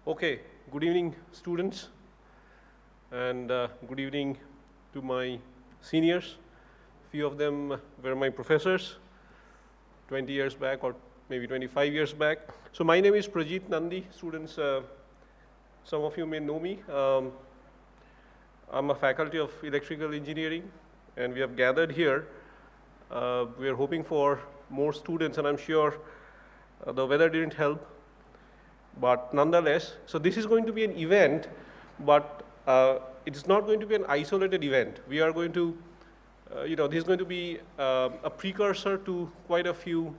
Okay, good evening, students, and good evening to my seniors. Few of them were my professors 20 years back or maybe 25 years back. So my name is Prajit, Nandi. Students, some of you may know me. I'm a faculty of electrical engineering, and we have gathered here. We are hoping for more students, and I'm sure the weather didn't help. But nonetheless, so this is going to be an event, but it is not going to be an isolated event. We are going to, this is going to be a precursor to quite a few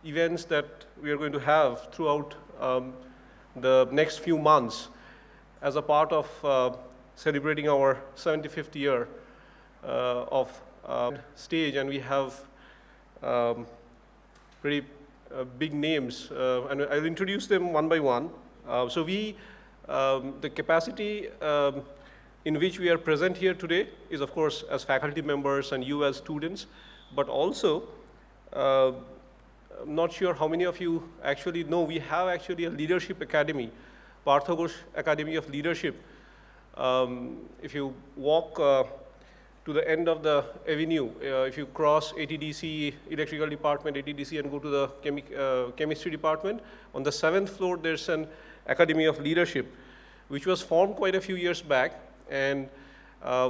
events that we are going to have throughout the next few months as a part of celebrating our 75th year of stage, and we have pretty big names, and I'll introduce them one by one. So the capacity in which we are present here today is, of course, as faculty members and you as students, but also, I'm not sure how many of you actually know, we have actually a leadership academy, Partha Ghosh Academy of Leadership. If you walk to the end of the avenue, if you cross ATDC, electrical department, ATDC, and go to the chemistry department, on the 7th floor there's an Academy of Leadership, which was formed quite a few years back, and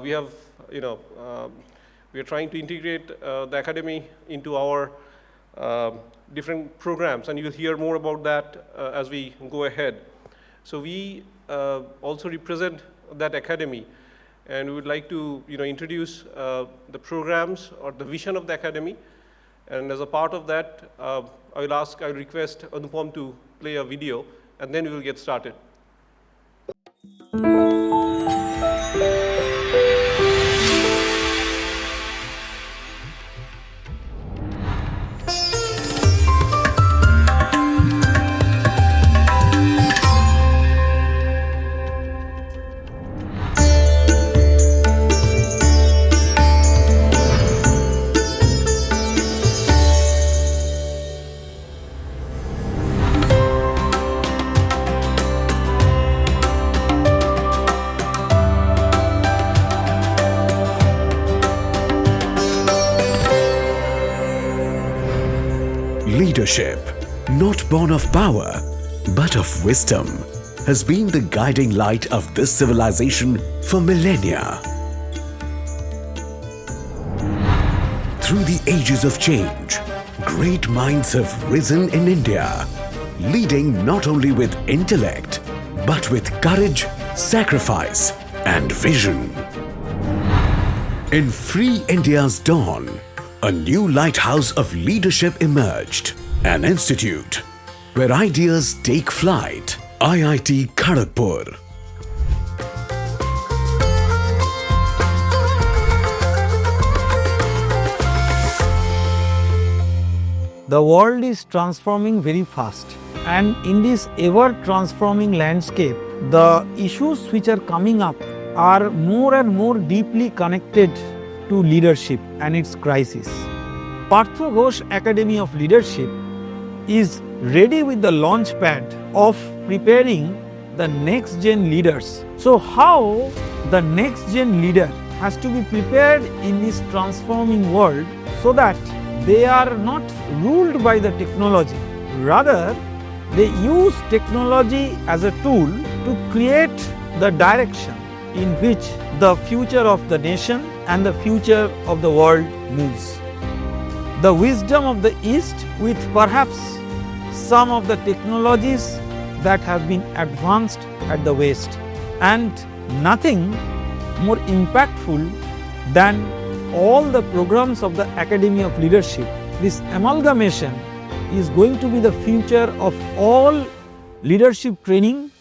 we have, we are trying to integrate the academy into our different programs, and you'll hear more about that as we go ahead. So we also represent that academy, and we would like to introduce the programs or the vision of the academy. And as a part of that, I will request Anupam to play a video, and then we will get started. Leadership, not born of power, but of wisdom, has been the guiding light of this civilization for millennia. Through the ages of change, great minds have risen in India, leading not only with intellect, but with courage, sacrifice, and vision. In Free India's dawn, a new lighthouse of leadership emerged, an institute where ideas take flight. IIT Kharagpur. The world is transforming very fast, and in this ever-transforming landscape, the issues which are coming up are more and more deeply connected to leadership and its crisis. Partha Ghosh Academy of Leadership is ready with the launch pad of preparing the next gen leaders. So how the next gen leader has to be prepared in this transforming world so that they are not ruled by the technology, rather they use technology as a tool to create the direction in which the future of the nation and the future of the world moves. The wisdom of the East with perhaps some of the technologies that have been advanced at the West, and nothing more impactful than all the programs of the Academy of Leadership. This amalgamation is going to be the future of all leadership training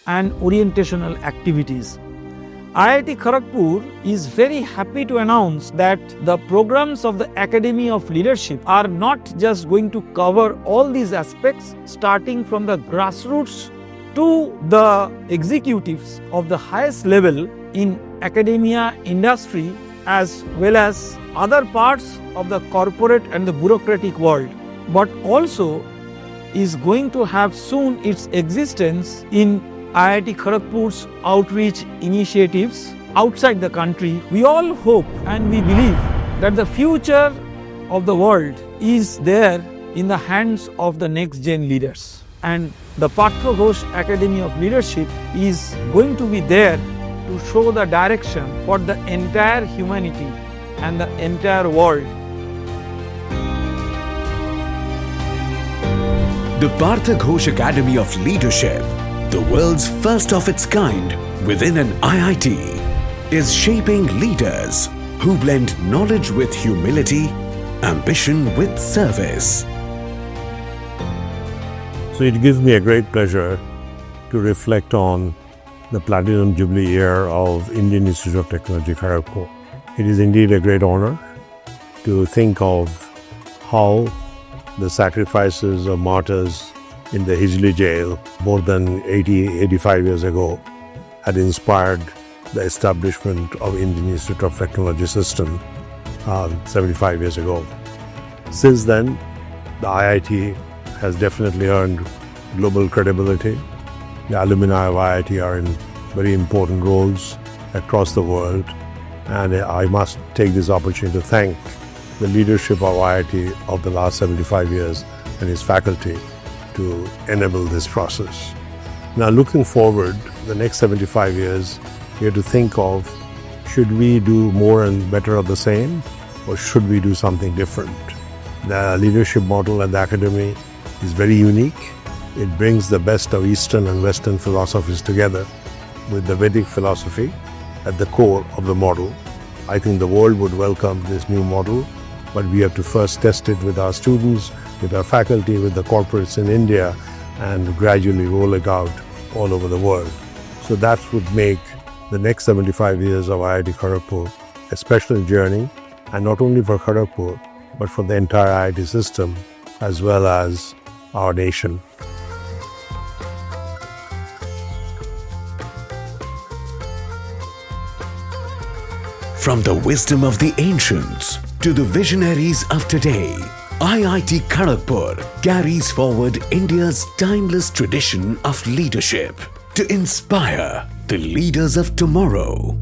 and orientational activities. IIT Kharagpur is very happy to announce that the programs of the Academy of Leadership are not just going to cover all these aspects, starting from the grassroots to the executives of the highest level in academia, industry, as well as other parts of the corporate and the bureaucratic world, but also is going to have soon its existence in IIT Kharagpur's outreach initiatives outside the country, we all hope and we believe that the future of the world is there in the hands of the next gen leaders. And the Partha Ghosh Academy of Leadership is going to be there to show the direction for the entire humanity and the entire world. The Partha Ghosh Academy of Leadership, the world's first of its kind within an IIT, is shaping leaders who blend knowledge with humility, ambition with service. So it gives me a great pleasure to reflect on the Platinum Jubilee year of Indian Institute of Technology, Kharagpur. It is indeed a great honor to think of how the sacrifices of martyrs in the Jubilee jail more than 85 years ago had inspired the establishment of Indian Institute of Technology system 75 years ago. Since then, the IIT has definitely earned global credibility. The alumni of IIT are in very important roles across the world, and I must take this opportunity to thank the leadership of IIT of the last 75 years and its faculty to enable this process. Now, looking forward, the next 75 years, we have to think of, should we do more and better of the same, or should we do something different? The leadership model at the academy is very unique. It brings the best of Eastern and Western philosophies together with the Vedic philosophy at the core of the model. I think the world would welcome this new model, but we have to first test it with our students, with our faculty, with the corporates in India, and gradually roll it out all over the world. So that would make the next 75 years of IIT Kharagpur a special journey, and not only for Kharagpur, but for the entire IIT system, as well as our nation. From the wisdom of the ancients to the visionaries of today, IIT Kharagpur carries forward India's timeless tradition of leadership to inspire the leaders of tomorrow.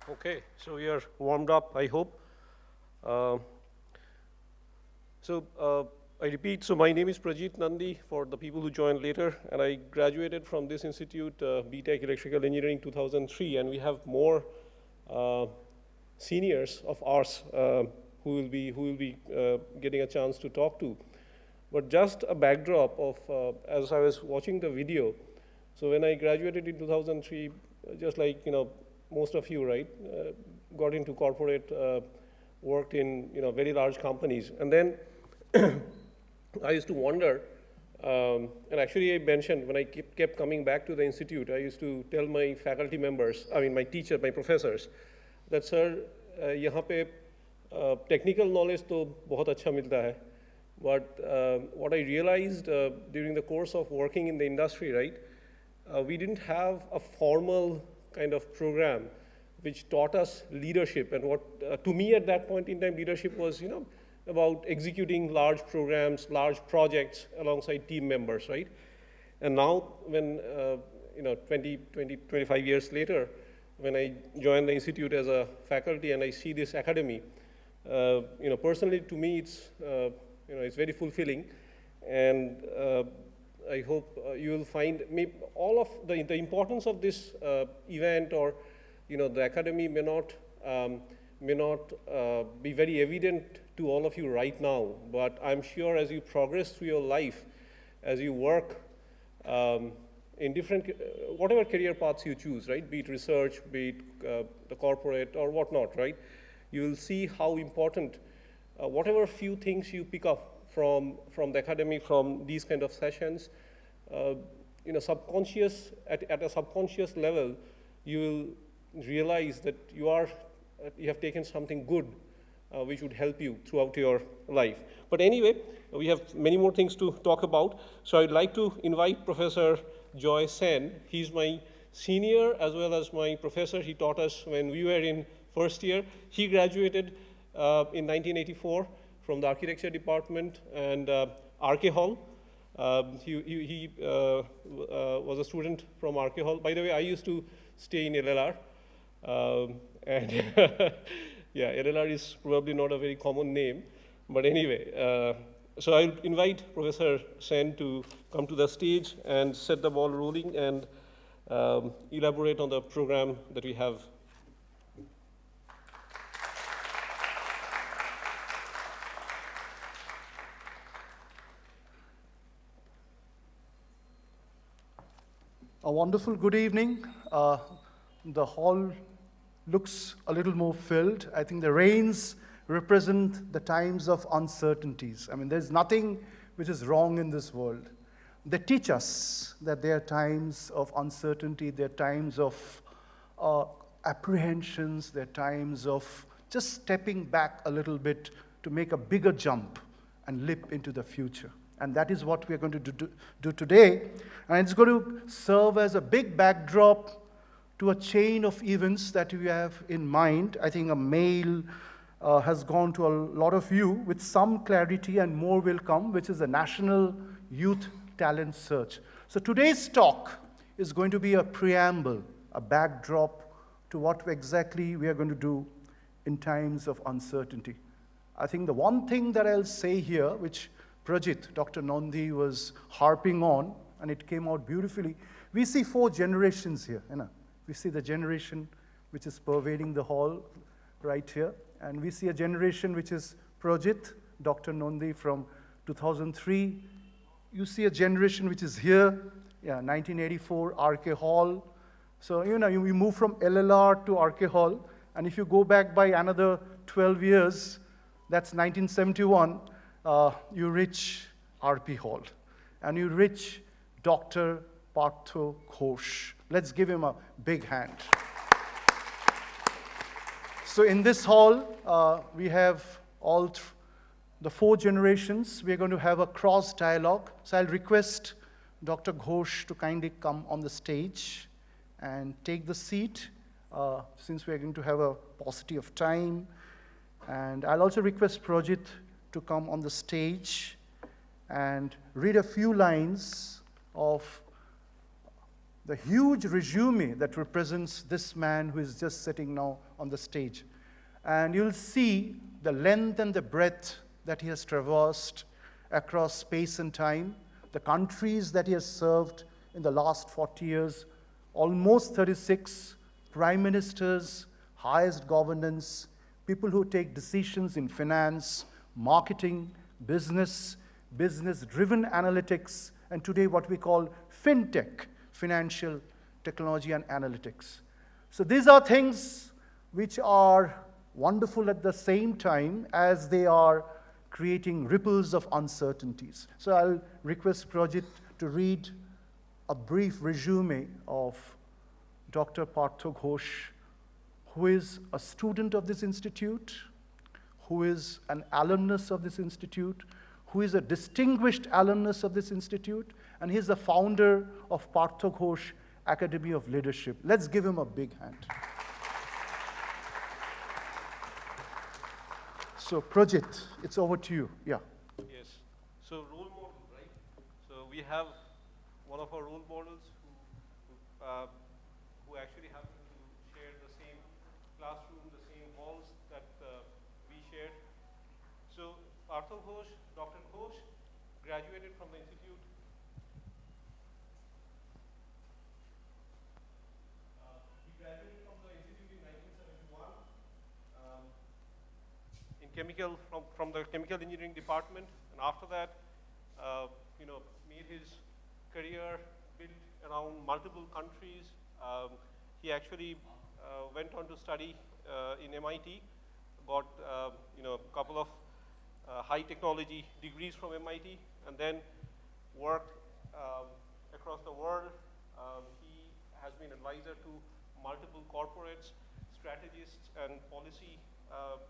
Okay, so we are warmed up, I hope. I repeat, so my name is Prajit Nandi for the people who joined later, and I graduated from this institute, BTech Electrical Engineering 2003, and we have more seniors of ours who will be getting a chance to talk to. But just a backdrop of, as I was watching the video, so when I graduated in 2003, just like, most of you, right, got into corporate, worked in, very large companies. And then I used to wonder, and actually I mentioned when I kept coming back to the institute, I used to tell my faculty members, my teacher, my professors, that sir, यहाँ पे technical knowledge तो बहुत अच्छा मिलता है, but what I realized during the course of working in the industry, right, we didn't have a formal kind of program which taught us leadership. And what, to me at that point in time, leadership was, about executing large programs, large projects alongside team members, right? And now when, 25 years later, when I joined the institute as a faculty and I see this academy, personally to me it's, it's very fulfilling. And I hope you will find all of the importance of this event, or the academy may not be very evident to all of you right now, but I'm sure as you progress through your life, as you work in different, whatever career paths you choose, right, be it research, be it the corporate or whatnot, right, you will see how important whatever few things you pick up from the academy, from these kind of sessions, at a subconscious level, you will realize that you have taken something good which would help you throughout your life. But anyway, we have many more things to talk about. So I'd like to invite Professor Joy Sen. He's my senior as well as my professor. He taught us when we were in first year. He graduated in 1984 from the architecture department and RK Hall. He was a student from RK Hall. By the way, I used to stay in LLR. And yeah, LLR is probably not a very common name. But anyway, so I'll invite Professor Sen to come to the stage and set the ball rolling and elaborate on the program that we have. A wonderful good evening. The hall looks a little more filled. I think the rains represent the times of uncertainties. I mean, there's nothing which is wrong in this world. They teach us that there are times of uncertainty, there are times of apprehensions, there are times of just stepping back a little bit to make a bigger jump and leap into the future. And that is what we're going to do today. And it's going to serve as a big backdrop to a chain of events that we have in mind. I think a mail has gone to a lot of you with some clarity, and more will come, which is the National Youth Talent Search. So today's talk is going to be a preamble, a backdrop to what exactly we are going to do in times of uncertainty. I think the one thing that I'll say here, which Prajit, Dr. Nandi was harping on, and it came out beautifully. We see 4 generations here. We see the generation which is pervading the hall right here. And we see a generation which is Prajit, Dr. Nandi from 2003. You see a generation which is here, 1984, RK Hall. So, we move from LLR to RK Hall. And if you go back by another 12 years, that's 1971, you reach RP Hall, and you reach Dr. Partha Ghosh. Let's give him a big hand. So in this hall, we have all the 4 generations. We're going to have a cross dialogue. So I'll request Dr. Ghosh to kindly come on the stage and take the seat, since we're going to have a paucity of time. And I'll also request Prajit to come on the stage and read a few lines of the huge resume that represents this man who is just sitting now on the stage. And you'll see the length and the breadth that he has traversed across space and time, the countries that he has served in the last 40 years, almost 36 prime ministers, highest governance, people who take decisions in finance, marketing, business-driven analytics, and today what we call fintech, financial technology and analytics. So these are things which are wonderful at the same time as they are creating ripples of uncertainties. So I'll request Prajit to read a brief resume of Dr. Partha Ghosh, who is a student of this institute, who is an alumnus of this institute, who is a distinguished alumnus of this institute, and he's the founder of Partha Ghosh Academy of Leadership. Let's give him a big hand. So Prajit, it's over to you. Yeah. Yes. So role model, right? So we have one of our role models who actually happen to share the same classroom, the same walls that we shared. So Partha Ghosh, Dr. Ghosh, graduated from the institute. He graduated from the institute in 1971 in from the chemical engineering department, and after that, made his career built around multiple countries. He actually went on to study in MIT, got a couple of high technology degrees from MIT, and then worked across the world. He has been advisor to multiple corporates, strategists, and policy.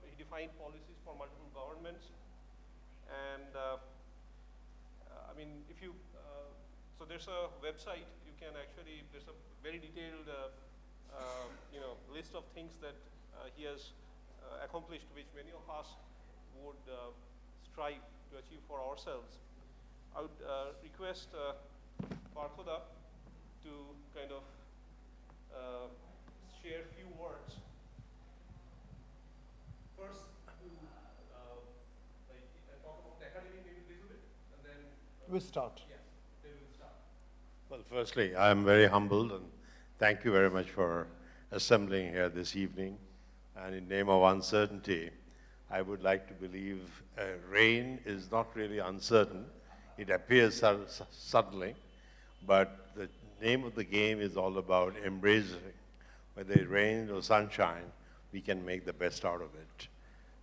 He defined policies for multiple governments. And I mean, if you, so there's a website, you can actually, there's a very detailed list of things that he has accomplished, which many of us would strive to achieve for ourselves. I would request Partha to kind of share a few words. First, to talk about the academy maybe a little bit, and then We'll start. yes, then we'll start. Well, firstly, I'm very humbled and thank you very much for assembling here this evening. And in name of uncertainty, I would like to believe rain is not really uncertain. It appears suddenly, but the name of the game is all about embracing. Whether it rains or sunshine, we can make the best out of it.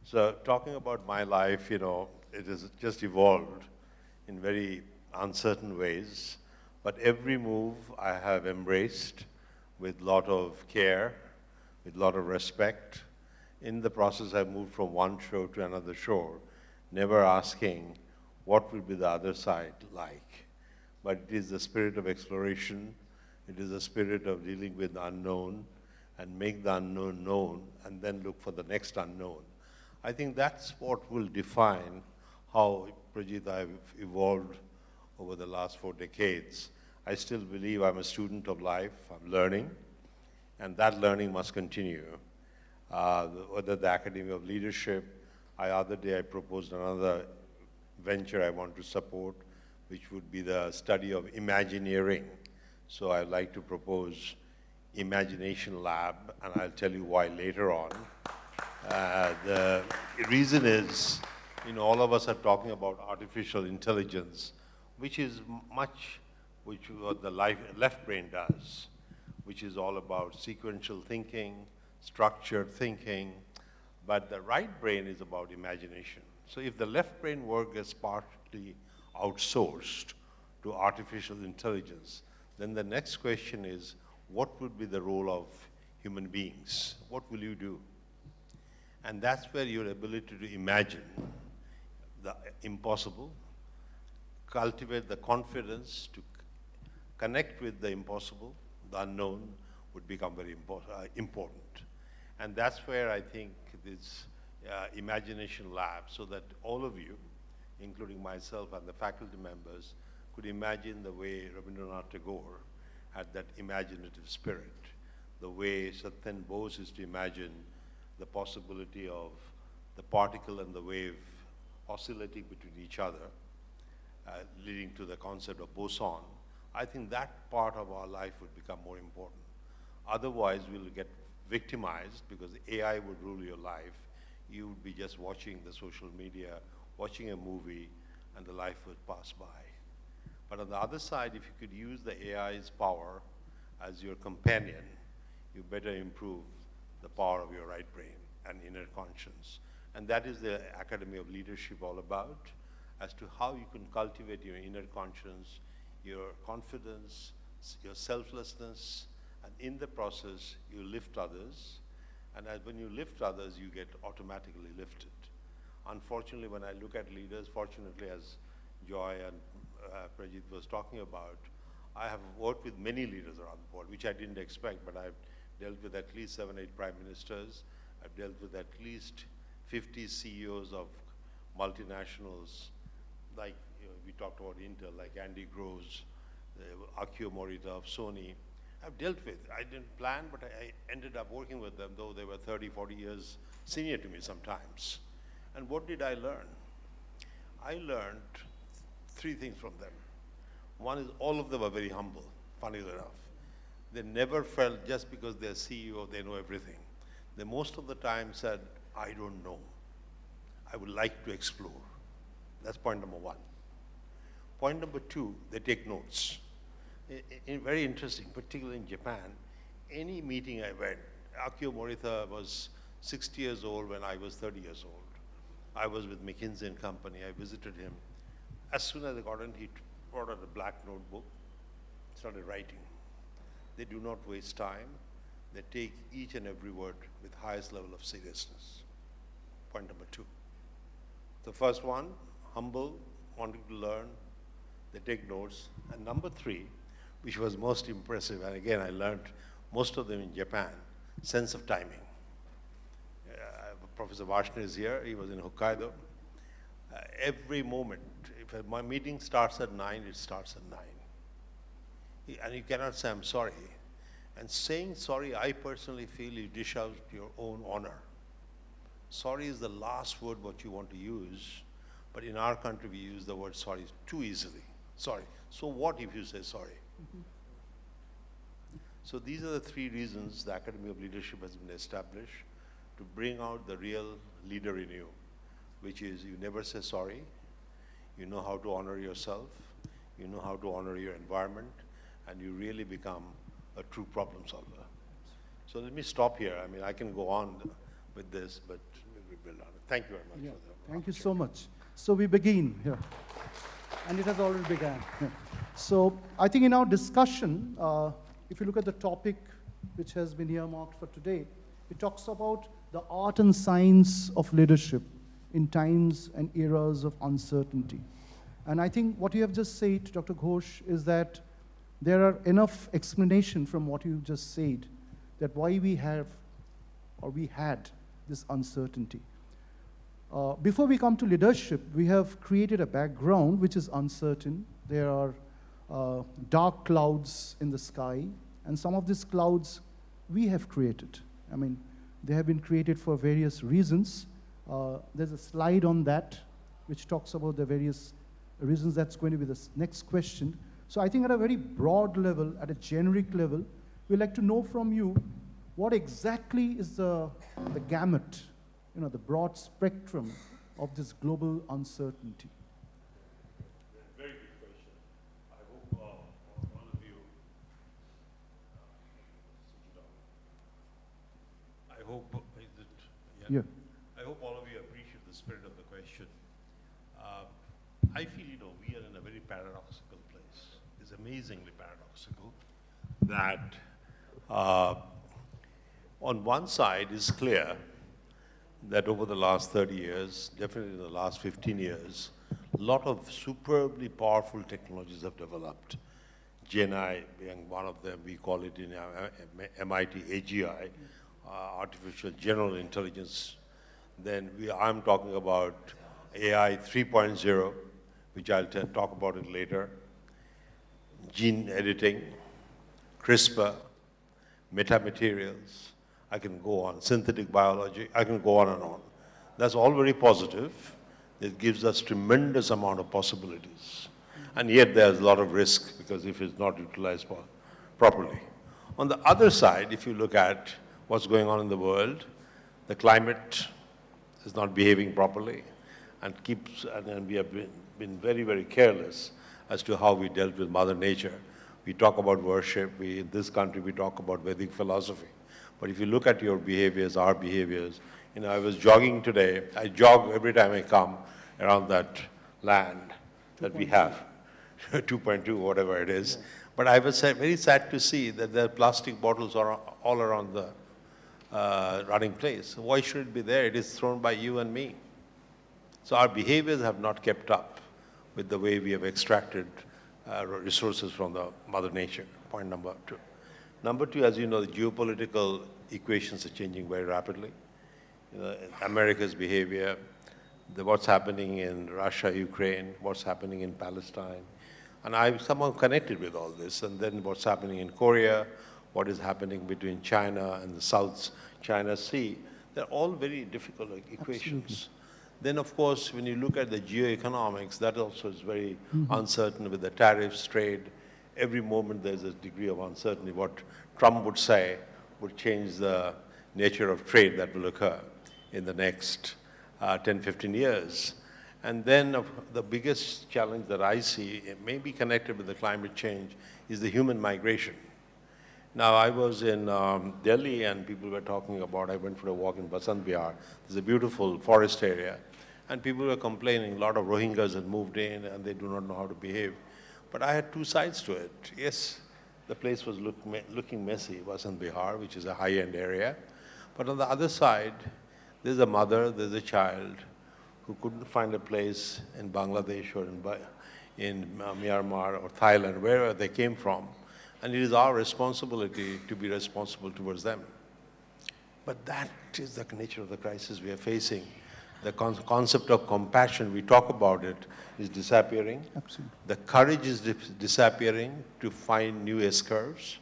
So talking about my life, it has just evolved in very uncertain ways, but every move I have embraced with a lot of care, with a lot of respect. In the process, I've moved from one shore to another shore, never asking what will be the other side like. But it is the spirit of exploration, it is the spirit of dealing with the unknown and make the unknown known and then look for the next unknown. I think that's what will define how, Prajit, I've evolved over the last 4 decades. I still believe I'm a student of life, I'm learning, and that learning must continue. Whether the Academy of Leadership, other day I proposed another venture I want to support, which would be the study of Imagineering. So I'd like to propose Imagination Lab, and I'll tell you why later on. The reason is, all of us are talking about artificial intelligence, which is much what the left brain does, which is all about sequential thinking, structured thinking, but the right brain is about imagination. So if the left brain work is partly outsourced to artificial intelligence, then the next question is, what would be the role of human beings? What will you do? And that's where your ability to imagine the impossible, cultivate the confidence to connect with the impossible, the unknown, would become very important. And that's where I think this Imagination Lab, so that all of you, including myself and the faculty members, could imagine the way Rabindranath Tagore had that imaginative spirit, the way Satyen Bose is to imagine the possibility of the particle and the wave oscillating between each other, leading to the concept of boson. I think that part of our life would become more important. Otherwise, we'll get victimized because AI would rule your life. You would be just watching the social media, watching a movie, and the life would pass by. But on the other side, if you could use the AI's power as your companion, you better improve the power of your right brain and inner conscience. And that is the Academy of Leadership all about, as to how you can cultivate your inner conscience, your confidence, your selflessness, and in the process, you lift others. And when you lift others, you get automatically lifted. Unfortunately, when I look at leaders, fortunately, as Joy and Prajit was talking about, I have worked with many leaders around the world, which I didn't expect, but I've dealt with at least 7, 8 prime ministers. I've dealt with at least 50 CEOs of multinationals, like we talked about Intel, like Andy Groves, Akio Morita of Sony. I've dealt with. I didn't plan, but I ended up working with them, though they were 30, 40 years senior to me sometimes. And what did I learn? I learned 3 things from them. One is all of them are very humble, funnily enough. They never felt just because they're CEO, they know everything. They most of the time said, I don't know. I would like to explore. That's point number 1. Point number 2, they take notes. Very interesting, particularly in Japan. Any meeting I went, Akio Morita was 60 years old when I was 30 years old. I was with McKinsey Company. I visited him. As soon as I got in, he brought out a black notebook, started writing. They do not waste time. They take each and every word with highest level of seriousness. Point number 2. The first one, humble, wanting to learn. They take notes. And number 3, which was most impressive, and again I learned most of them in Japan, sense of timing. Professor Varshney is here. He was in Hokkaido. Every moment, if my meeting starts at 9, it starts at 9. And you cannot say, I'm sorry. And saying sorry, I personally feel you dish out your own honor. Sorry is the last word what you want to use, but in our country we use the word sorry too easily. Sorry. So what if you say sorry? So these are the 3 reasons the Academy of Leadership has been established to bring out the real leader in you, which is you never say sorry, you know how to honor yourself, you know how to honor your environment, and you really become a true problem solver. So let me stop here. I mean, I can go on with this, but we build on it. Thank you very much. For the Thank you so much. So we begin here. And it has already begun. Yeah. So I think in our discussion, if you look at the topic which has been earmarked for today, it talks about the art and science of leadership in times and eras of uncertainty. And I think what you have just said, Dr. Ghosh, is that there are enough explanation from what you just said that why we have or we had this uncertainty. Before we come to leadership, we have created a background which is uncertain. There are dark clouds in the sky, and some of these clouds we have created. I mean, they have been created for various reasons. There's a slide on that which talks about the various reasons. That's going to be the next question. So I think at a very broad level, at a generic level, we'd like to know from you what exactly is the gamut, the broad spectrum of this global uncertainty. Very good question. I hope all of you, I hope, Yeah. I hope all of you appreciate the spirit of the question. I feel, we are in a very paradoxical place. It's amazingly paradoxical that on one side it's clear that over the last 30 years, definitely in the last 15 years, a lot of superbly powerful technologies have developed. GenI being one of them, we call it in MIT AGI, Artificial General Intelligence. Then I'm talking about AI 3.0, which I'll talk about it later. Gene editing, CRISPR, metamaterials. I can go on, synthetic biology, I can go on and on. That's all very positive. It gives us tremendous amount of possibilities. And yet there's a lot of risk because if it's not utilized properly. On the other side, if you look at what's going on in the world, the climate is not behaving properly and we have been very, very careless as to how we dealt with Mother Nature. We talk about worship, in this country we talk about Vedic philosophy. But if you look at your behaviors, our behaviors, I was jogging today. I jog every time I come around that land that we have, 2.2, whatever it is. But I was very sad to see that there are plastic bottles are all around the running place. Why should it be there? It is thrown by you and me. So our behaviors have not kept up with the way we have extracted resources from the Mother Nature, point number 2. Number 2, as you know, the geopolitical equations are changing very rapidly. America's behavior, what's happening in Russia, Ukraine, what's happening in Palestine. And I'm somehow connected with all this. And then what's happening in Korea, what is happening between China and the South China Sea. They're all very difficult equations. Absolutely. Then, of course, when you look at the geoeconomics, that also is very uncertain with the tariffs, trade. Every moment there's a degree of uncertainty. What Trump would say would change the nature of trade that will occur in the next 10, 15 years. And then the biggest challenge that I see, it may be connected with the climate change, is the human migration. Now, I was in Delhi and people were talking about, I went for a walk in Basant Vihar. There's a beautiful forest area. And people were complaining, a lot of Rohingyas had moved in and they do not know how to behave. But I had two sides to it. Yes, the place was looking messy. It was in Bihar, which is a high-end area. But on the other side, there's a mother, there's a child who couldn't find a place in Bangladesh or in Myanmar or Thailand, wherever they came from. And it is our responsibility to be responsible towards them. But that is the nature of the crisis we are facing. The concept of compassion, we talk about it, is disappearing. Absolutely. The courage is disappearing to find new S-curves.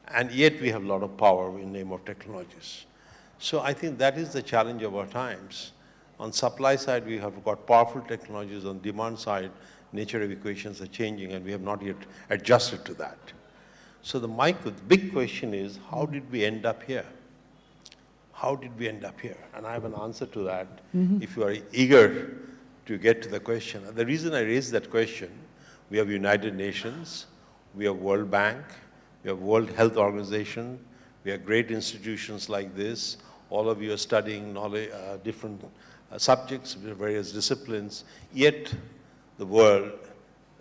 And yet we have a lot of power in the name of technologies. So I think that is the challenge of our times. On supply side, we have got powerful technologies. On demand side, nature of equations are changing, and we have not yet adjusted to that. So the big question is, how did we end up here? How did we end up here? And I have an answer to that, if you are eager to get to the question. And the reason I raised that question, we have United Nations, we have World Bank, we have World Health Organization, we have great institutions like this. All of you are studying different subjects, various disciplines, yet the world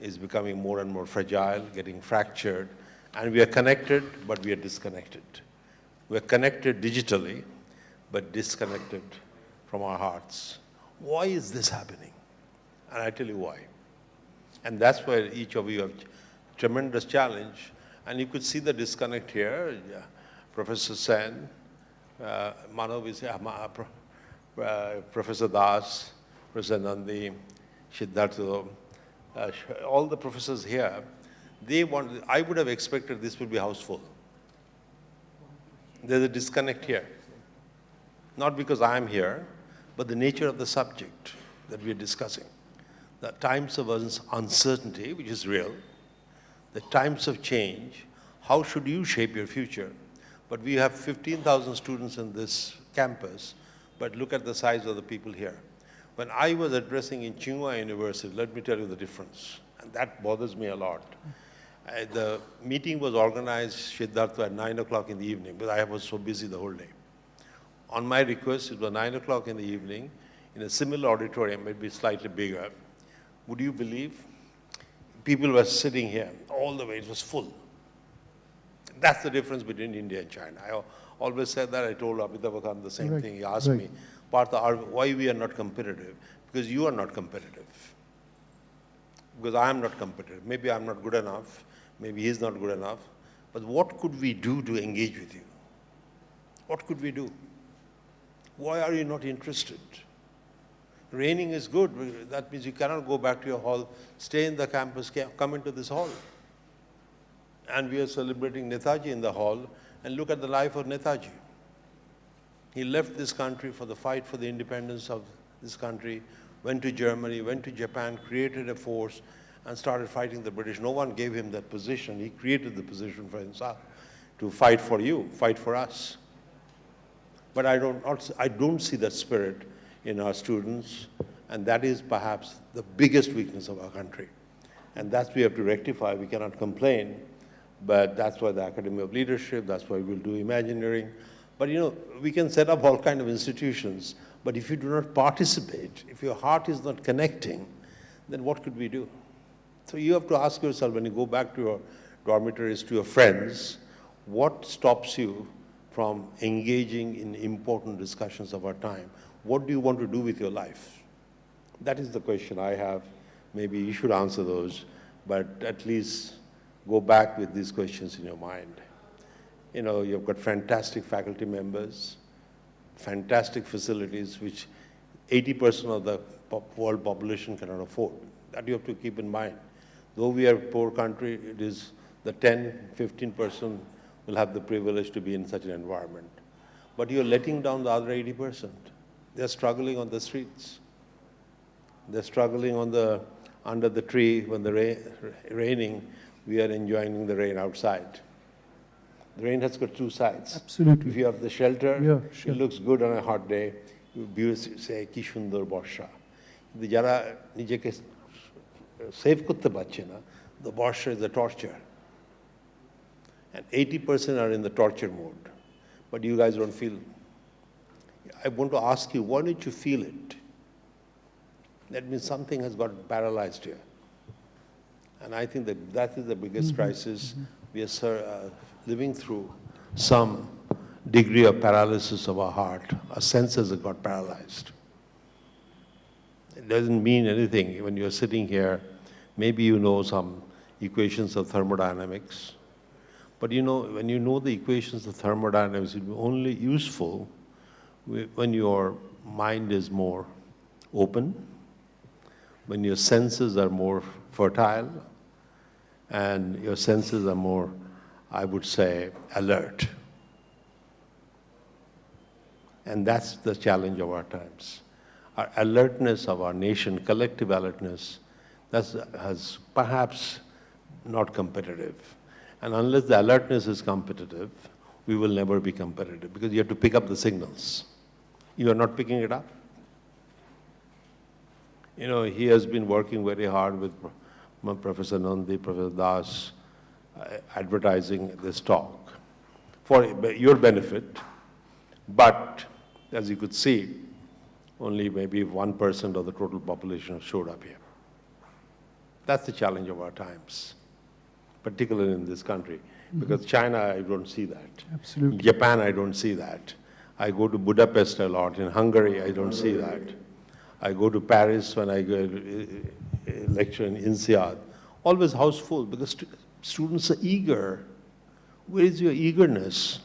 is becoming more and more fragile, getting fractured, and we are connected, but we are disconnected. We are connected digitally, but disconnected from our hearts. Why is this happening? And I tell you why. And that's where each of you have tremendous challenge. And you could see the disconnect here. Professor Sen, Manav is here, Professor Das, Professor Nandi, Siddhartha, all the professors here, I would have expected this would be house full. There's a disconnect here. Not because I am here, but the nature of the subject that we are discussing. The times of uncertainty, which is real, the times of change, how should you shape your future? But we have 15,000 students in this campus, but look at the size of the people here. When I was addressing in Tsinghua University, let me tell you the difference, and that bothers me a lot. The meeting was organized, Siddhartha, at 9 o'clock in the evening, because I was so busy the whole day. On my request, it was 9 o'clock in the evening, in a similar auditorium, maybe slightly bigger. Would you believe? People were sitting here all the way, it was full. That's the difference between India and China. I always said that. I told Amitabh Khan the same thing. He asked me, Partha, why we are not competitive? Because you are not competitive. Because I am not competitive. Maybe I'm not good enough. Maybe he's not good enough. But what could we do to engage with you? What could we do? Why are you not interested? Raining is good. That means you cannot go back to your hall. Stay in the campus. Come into this hall. And we are celebrating Netaji in the hall. And look at the life of Netaji. He left this country for the fight for the independence of this country, went to Germany, went to Japan, created a force, and started fighting the British. No one gave him that position. He created the position for himself to fight for you, fight for us. But I don't see that spirit in our students, and that is perhaps the biggest weakness of our country. And that's we have to rectify. We cannot complain, but that's why the Academy of Leadership, that's why we'll do Imagineering. But you know, we can set up all kinds of institutions, but if you do not participate, if your heart is not connecting, then what could we do? So you have to ask yourself, when you go back to your dormitories, to your friends, what stops you from engaging in important discussions of our time? What do you want to do with your life? That is the question I have. Maybe you should answer those, but at least go back with these questions in your mind. You know, you've got fantastic faculty members, fantastic facilities, which 80% of the world population cannot afford. That you have to keep in mind. Though we are a poor country, it is the 10, 15% will have the privilege to be in such an environment. But you're letting down the other 80%. They're struggling on the streets. They're struggling under the tree when the raining. We are enjoying the rain outside. The rain has got two sides. Absolutely. If you have the shelter, Yeah, sure. It looks good on a hot day. You say, ki shundar borsha. The jara nijeke save korte parche na, the borsha is a torture. And 80% are in the torture mode. But you guys don't feel. I want to ask you, why don't you feel it? That means something has got paralyzed here. And I think that that is the biggest crisis. We are living through some degree of paralysis of our heart. Our senses have got paralyzed. It doesn't mean anything when you're sitting here. Maybe you know some equations of thermodynamics. But you know, when you know the equations of thermodynamics, it will be only useful when your mind is more open, when your senses are more fertile, and your senses are more, I would say, alert. And that's the challenge of our times. Our alertness of our nation, collective alertness, has perhaps not competitive. And unless the alertness is competitive, we will never be competitive because you have to pick up the signals. You are not picking it up. You know, he has been working very hard with Professor Nandi, Professor Das, advertising this talk for your benefit. But as you could see, only maybe 1% of the total population have showed up here. That's the challenge of our times, particularly in this country. Because China, I don't see that. Absolutely. In Japan, I don't see that. I go to Budapest a lot. In Hungary, I don't see that. I go to Paris when I go lecture in INSEAD. Always house full because students are eager. Where is your eagerness?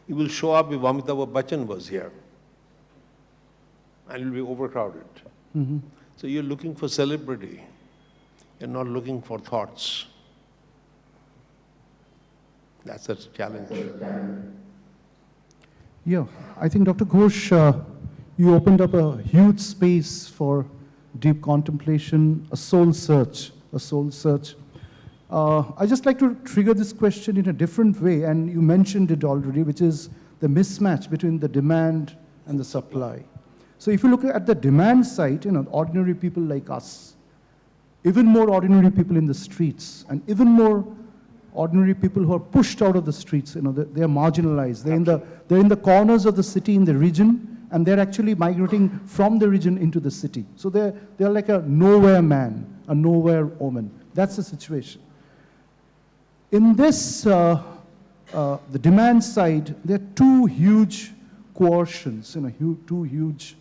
You will show up if Amitabh Bachchan was here. And it will be overcrowded. So you're looking for celebrity. You're not looking for thoughts. That's a challenge. Yeah, I think Dr. Ghosh, you opened up a huge space for deep contemplation, a soul search, a soul search. I just like to trigger this question in a different way, and you mentioned it already, which is the mismatch between the demand and the supply. So if you look at the demand side, you know, ordinary people like us, even more ordinary people in the streets, and even more ordinary people who are pushed out of the streets, you know, they are marginalized. They're in the corners of the city in the region, and they're actually migrating from the region into the city. So they're like a nowhere man, a nowhere woman. That's the situation. In this, the demand side, there are two huge coercions, you know, two huge,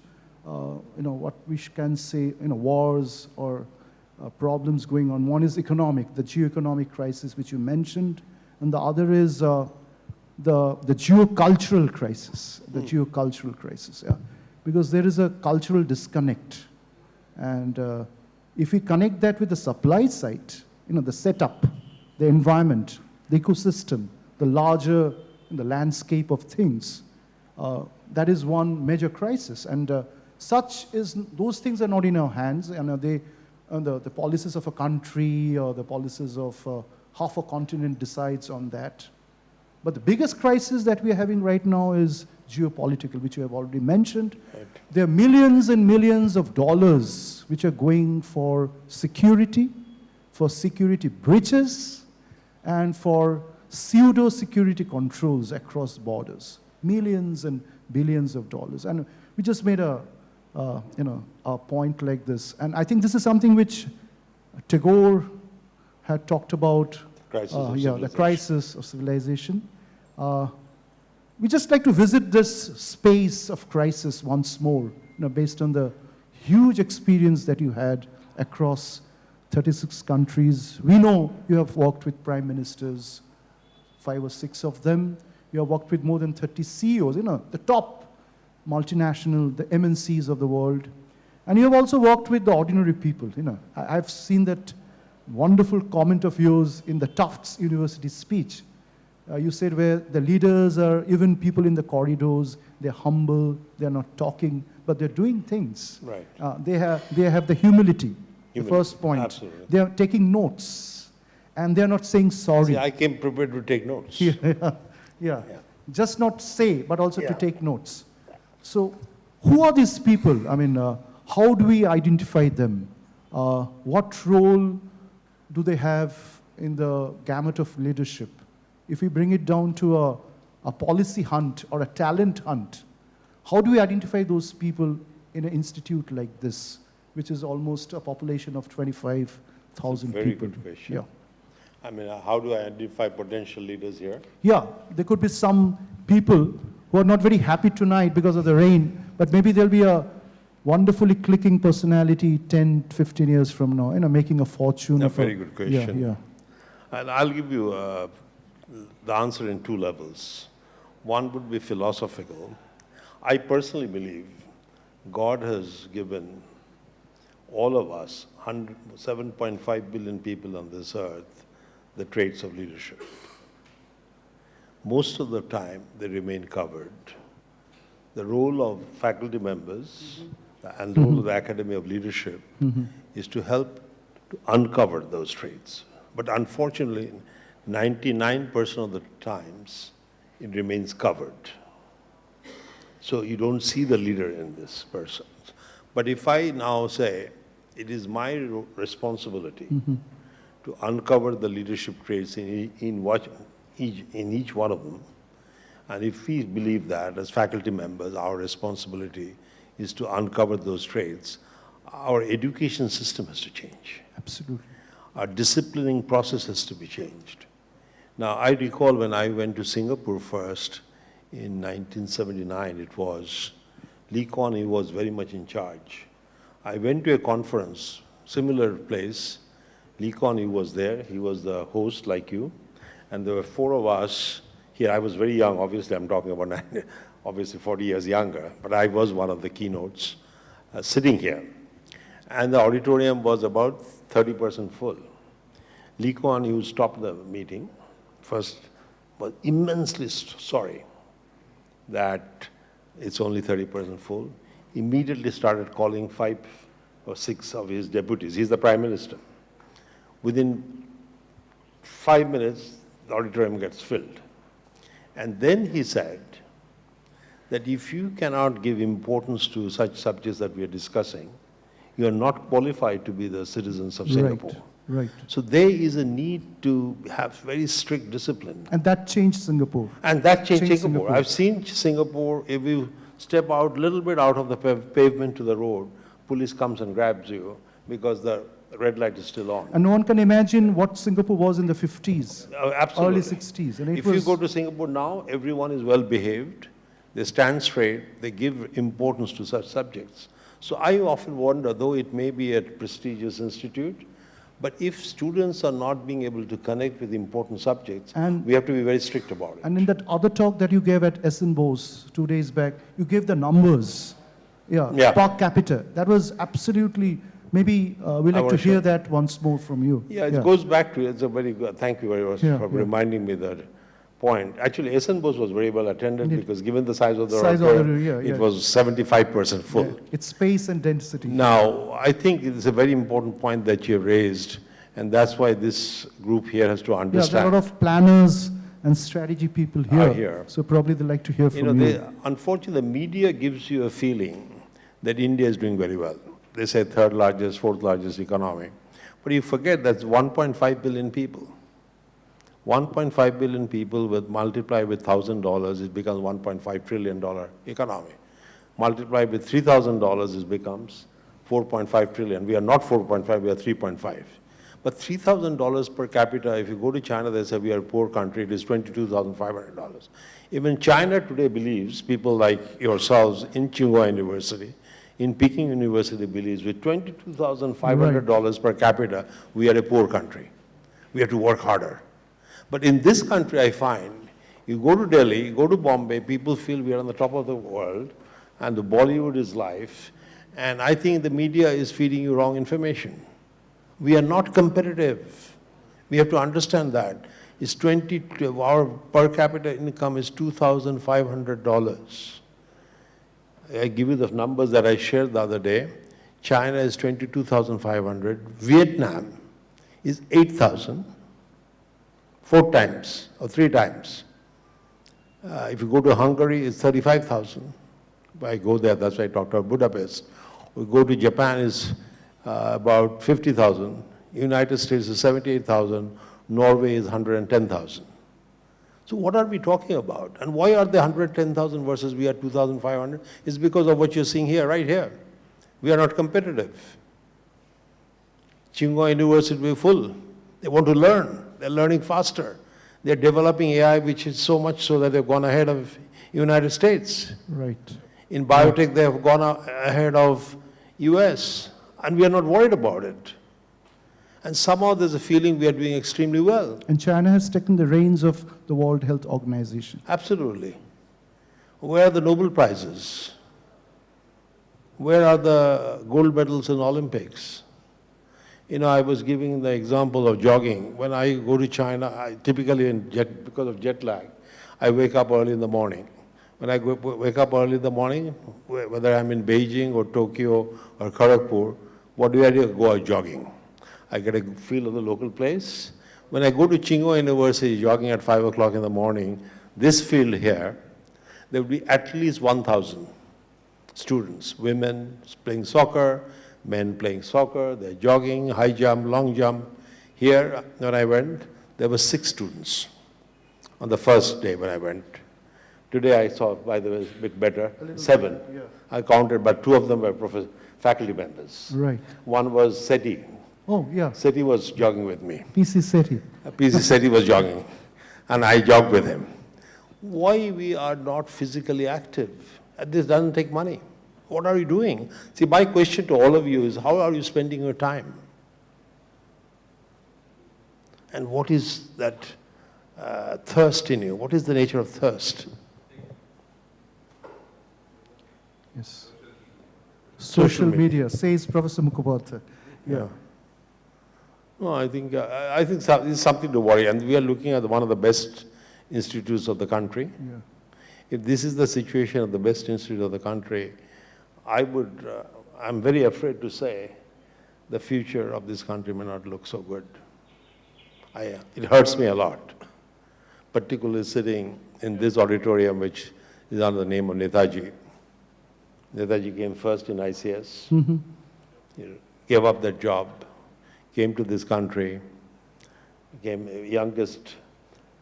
you know, what we can say, you know, wars or problems going on. One is economic, the geo-economic crisis, which you mentioned, and the other is the geocultural crisis, yeah. Because there is a cultural disconnect. And if we connect that with the supply side, you know, the setup, the environment, the ecosystem, the larger the landscape of things, that is one major crisis. And those things are not in our hands, and the policies of a country or the policies of half a continent decides on that. But the biggest crisis that we are having right now is geopolitical, which you have already mentioned. Right. There are millions and millions of dollars which are going for security breaches, and for pseudo-security controls across borders. Millions and billions of dollars. And we just made a point like this. And I think this is something which Tagore had talked about. The crisis of civilization. We just like to visit this space of crisis once more, you know, based on the huge experience that you had across 36 countries. We know you have worked with prime ministers, 5 or 6 of them. You have worked with more than 30 CEOs, you know, the top multinational, the MNCs of the world. And you have also worked with the ordinary people, you know. I've seen that wonderful comment of yours in the Tufts University speech. You said where the leaders are even people in the corridors, they're humble, they're not talking, but they're doing things. Right. They have the humility, the first point. Absolutely. They're taking notes, and they're not saying sorry. See, I came prepared to take notes. Yeah. Just not say, but also to take notes. So who are these people? I mean, how do we identify them? What role do they have in the gamut of leadership? If we bring it down to a policy hunt or a talent hunt, how do we identify those people in an institute like this, which is almost a population of 25 1,000 Very people. good question. Yeah. I mean, how do I identify potential leaders here? Yeah, there could be some people who are not very happy tonight because of the rain, but maybe there'll be a wonderfully clicking personality 10, 15 years from now, making a fortune. A very good question. Yeah. And I'll give you the answer in two levels. One would be philosophical. I personally believe God has given all of us, 7.5 billion people on this earth, the traits of leadership. Most of the time, they remain covered. The role of faculty members and the role of the Academy of Leadership is to help to uncover those traits. But unfortunately, 99% of the times, it remains covered. So you don't see the leader in this person. But if I now say, it is my responsibility to uncover the leadership traits in each one of them, and if we believe that as faculty members, our responsibility is to uncover those traits, our education system has to change. Absolutely. Our disciplining process has to be changed. Now, I recall when I went to Singapore first in 1979, it was Lee Kuan Yew was very much in charge. I went to a conference, similar place. Lee Kuan Yew was there. He was the host, like you. And there were four of us here. I was very young. Obviously, I'm talking about obviously 40 years younger. But I was one of the keynotes sitting here. And the auditorium was about 30% full. Lee Kuan Yew stopped the meeting. First, was immensely sorry that it's only 30% full. Immediately started calling 5 or 6 of his deputies. He's the prime minister. Within 5 minutes, the auditorium gets filled. And then he said that if you cannot give importance to such subjects that we are discussing, you are not qualified to be the citizens of Singapore. Right. So there is a need to have very strict discipline. And that changed Singapore. And that changed Singapore. I've seen Singapore, if you step out a little bit out of the pavement to the road, police comes and grabs you because the red light is still on. And no one can imagine what Singapore was in the 50s, Absolutely. early 60s. And if you go to Singapore now, everyone is well behaved. They stand straight. They give importance to such subjects. So I often wonder, though it may be a prestigious institute, but if students are not being able to connect with important subjects, we have to be very strict about it. And in that other talk that you gave at Essen Bose 2 days back, you gave the numbers, per capita. That was absolutely, maybe we'd like to hear that once more from you. Yeah, it goes back to, it's a very good, thank you very much for reminding me that point. Actually, Essen Bose was very well attended because given the size of the auditorium, it was 75% full. Yeah. It's space and density. Now, I think it's a very important point that you raised, and that's why this group here has to understand. Yeah, there are a lot of planners and strategy people here. So probably they'd like to hear from you. Unfortunately, the media gives you a feeling that India is doing very well. They say third largest, fourth largest economy. But you forget that's 1.5 billion people. 1.5 billion people multiplied with $1,000, it becomes $1.5 trillion economy. Multiplied with $3,000, it becomes 4.5 trillion. We are not 4.5, we are 3.5. But $3,000 per capita, if you go to China, they say we are a poor country, it is $22,500. Even China today believes, people like yourselves in Tsinghua University, in Peking University believes with $22,500 per capita, we are a poor country. We have to work harder. But in this country, I find, you go to Delhi, you go to Bombay, people feel we are on the top of the world, and the Bollywood is life, and I think the media is feeding you wrong information. We are not competitive. We have to understand that. Our per capita income is $2,500. I give you the numbers that I shared the other day. China is 22,500. Vietnam is 8,000. 4 times or 3 times. If you go to Hungary, it's 35,000. I go there, that's why I talked about Budapest. We go to Japan, is about 50,000. United States is 78,000. Norway is 110,000. So what are we talking about? And why are they 110,000 versus we are 2,500? It's because of what you're seeing here, right here. We are not competitive. Tsinghua University will be full. They want to learn. They're learning faster. They're developing AI, which is so much so that they've gone ahead of United States. Right. In biotech, they have gone ahead of US, and we are not worried about it. And somehow there's a feeling we are doing extremely well. And China has taken the reins of the World Health Organization. Absolutely. Where are the Nobel Prizes? Where are the gold medals in Olympics? You know, I was giving the example of jogging. When I go to China, I typically, because of jet lag, I wake up early in the morning. When I wake up early in the morning, whether I'm in Beijing or Tokyo or Kharagpur, what do? I go out jogging. I get a feel of the local place. When I go to Tsinghua University jogging at 5 o'clock in the morning, this field here, there will be at least 1,000 students, women playing soccer, men playing soccer, they're jogging, high jump, long jump. Here, when I went, there were 6 students on the first day when I went. Today I saw, by the way, a bit better, 7. Yeah. I counted, but 2 of them were faculty members. Right. One was Seti. Oh, yeah. Seti was jogging with me. PC SETI. PC Seti was jogging, and I jogged with him. Why we are not physically active? This doesn't take money. What are you doing? See, my question to all of you is, how are you spending your time? And what is that thirst in you? What is the nature of thirst? Yes. Social media, says Professor Mukhopadhyay. Yeah. No, I think it's something to worry, and we are looking at one of the best institutes of the country. Yeah. If this is the situation of the best institute of the country, I'm very afraid to say the future of this country may not look so good. It hurts me a lot, particularly sitting in this auditorium, which is under the name of Netaji. Netaji came first in ICS, gave up that job, came to this country, became the youngest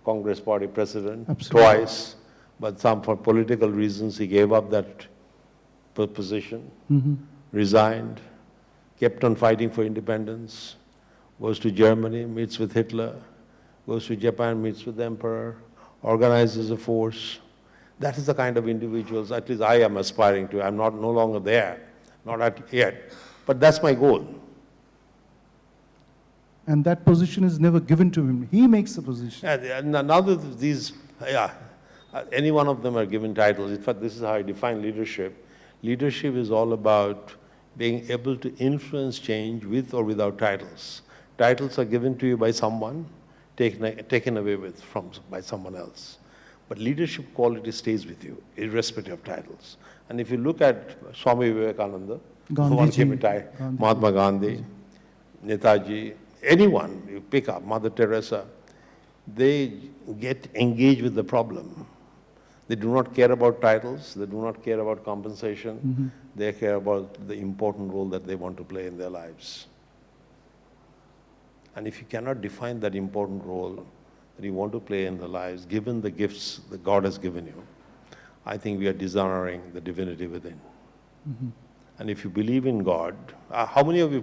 Congress Party president twice, but for political reasons he gave up that position, resigned, kept on fighting for independence, goes to Germany, meets with Hitler, goes to Japan, meets with the emperor, organizes a force. That is the kind of individuals, at least I am aspiring to. I'm no longer there, yet, but that's my goal. And that position is never given to him. He makes the position. And now that any one of them are given titles. In fact, this is how I define leadership. Leadership is all about being able to influence change with or without titles. Titles are given to you by someone, taken away by someone else. But leadership quality stays with you, irrespective of titles. And if you look at Swami Vivekananda, Mahatma Gandhi, Netaji, anyone you pick up, Mother Teresa, they get engaged with the problem. They do not care about titles, they do not care about compensation, they care about the important role that they want to play in their lives. And if you cannot define that important role that you want to play in their lives, given the gifts that God has given you, I think we are dishonoring the divinity within. And if you believe in God, how many of you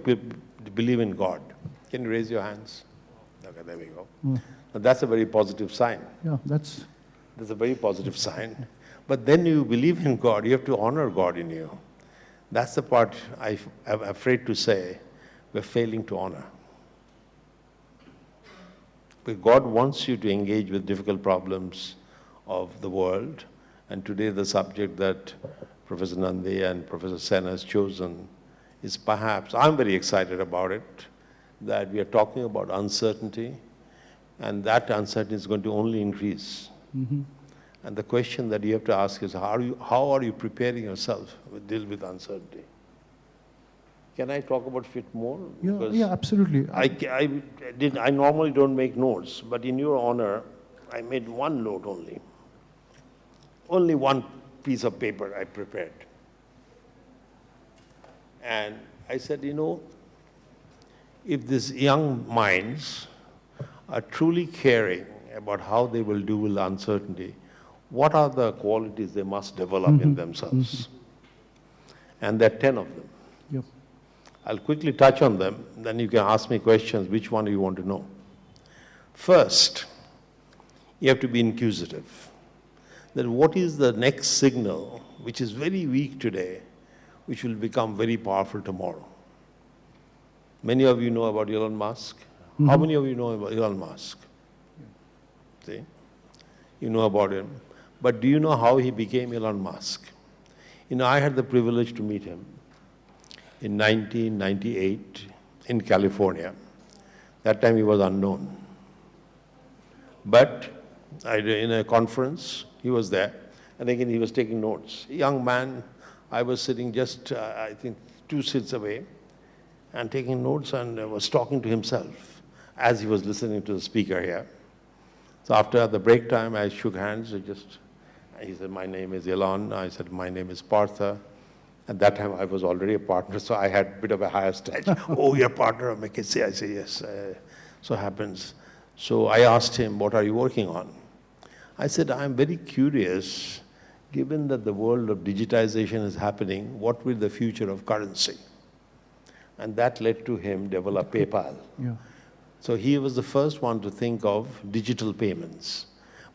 believe in God? Can you raise your hands? Okay, there we go. Now, that's a very positive sign. Yeah, that's a very positive sign. But then you believe in God, you have to honor God in you. That's the part I'm afraid to say we're failing to honor. But God wants you to engage with difficult problems of the world. And today the subject that Professor Nandi and Professor Sen has chosen is perhaps, I'm very excited about it, that we are talking about uncertainty, and that uncertainty is going to only increase. And the question that you have to ask is, how are you preparing yourself to deal with uncertainty? Can I talk about it more? yeah, absolutely. I normally don't make notes, but in your honor, I made one note only. Only one piece of paper I prepared. And I said, if these young minds are truly caring about how they will deal with uncertainty, what are the qualities they must develop in themselves? And there are 10 of them. Yep. I'll quickly touch on them, then you can ask me questions, which one do you want to know. First, you have to be inquisitive. Then what is the next signal, which is very weak today, which will become very powerful tomorrow? Many of you know about Elon Musk. How many of you know about Elon Musk? See? You know about him. But do you know how he became Elon Musk? I had the privilege to meet him in 1998 in California. That time he was unknown. But in a conference, he was there, and again he was taking notes. A young man, I was sitting just, I think, 2 seats away, and taking notes, and was talking to himself as he was listening to the speaker here. So after the break time, I shook hands. He said, my name is Elon. I said, my name is Partha. At that time, I was already a partner, so I had a bit of a higher stature. Oh, you're a partner of McKinsey? I say, yes. So happens. So I asked him, what are you working on? I said, I'm very curious, given that the world of digitization is happening, what will the future of currency? And that led to him develop PayPal. Yeah. So he was the first one to think of digital payments.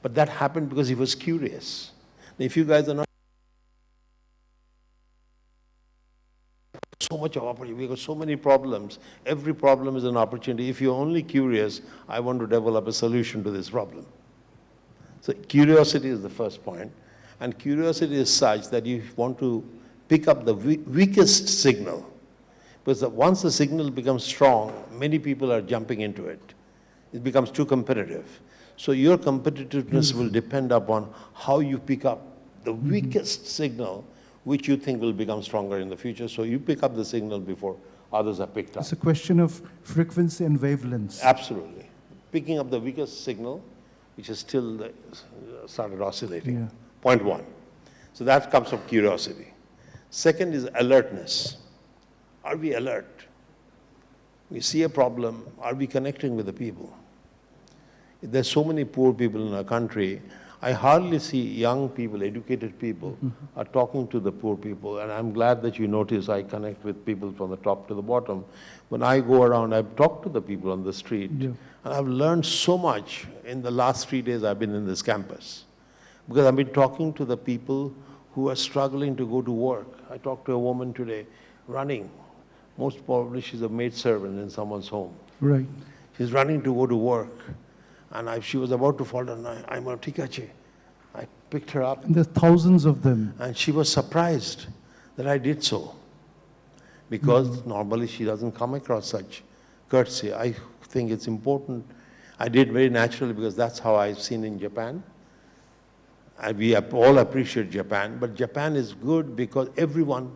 But that happened because he was curious. If you guys are not so much of opportunity, we got so many problems. Every problem is an opportunity. If you're only curious, I want to develop a solution to this problem. So curiosity is the first point. And curiosity is such that you want to pick up the weakest signal. Because once the signal becomes strong, many people are jumping into it. It becomes too competitive. So your competitiveness will depend upon how you pick up the weakest signal, which you think will become stronger in the future. So you pick up the signal before others are picked up. It's a question of frequency and wavelengths. Absolutely. Picking up the weakest signal, which is still started oscillating. Yeah. Point one. So that comes from curiosity. Second is alertness. Are we alert? We see a problem, are we connecting with the people? There's so many poor people in our country. I hardly see young people, educated people, are talking to the poor people. And I'm glad that you notice I connect with people from the top to the bottom. When I go around, I've talked to the people on the street. Yeah. And I've learned so much in the last 3 days I've been in this campus. Because I've been talking to the people who are struggling to go to work. I talked to a woman today, running. Most probably she's a maidservant in someone's home. Right. She's running to go to work. And she was about to fall down. I'm a tikachi. I picked her up. And there's thousands of them. And she was surprised that I did so. Because normally she doesn't come across such courtesy. I think it's important. I did very naturally because that's how I've seen in Japan. And we all appreciate Japan. But Japan is good because everyone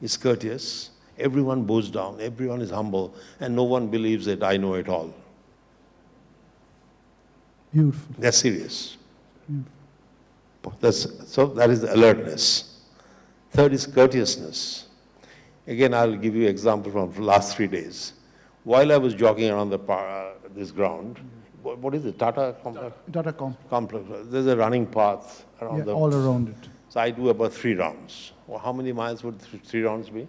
is courteous. Everyone bows down. Everyone is humble. And no one believes that I know it all. Beautiful. They're serious. So that is the alertness. Third is courteousness. Again, I'll give you an example from the last 3 days. While I was jogging around this ground, what is it, Tata Complex? Data Complex. There's a running path around all around it. So I do about 3 rounds. Well, how many miles would 3 rounds be?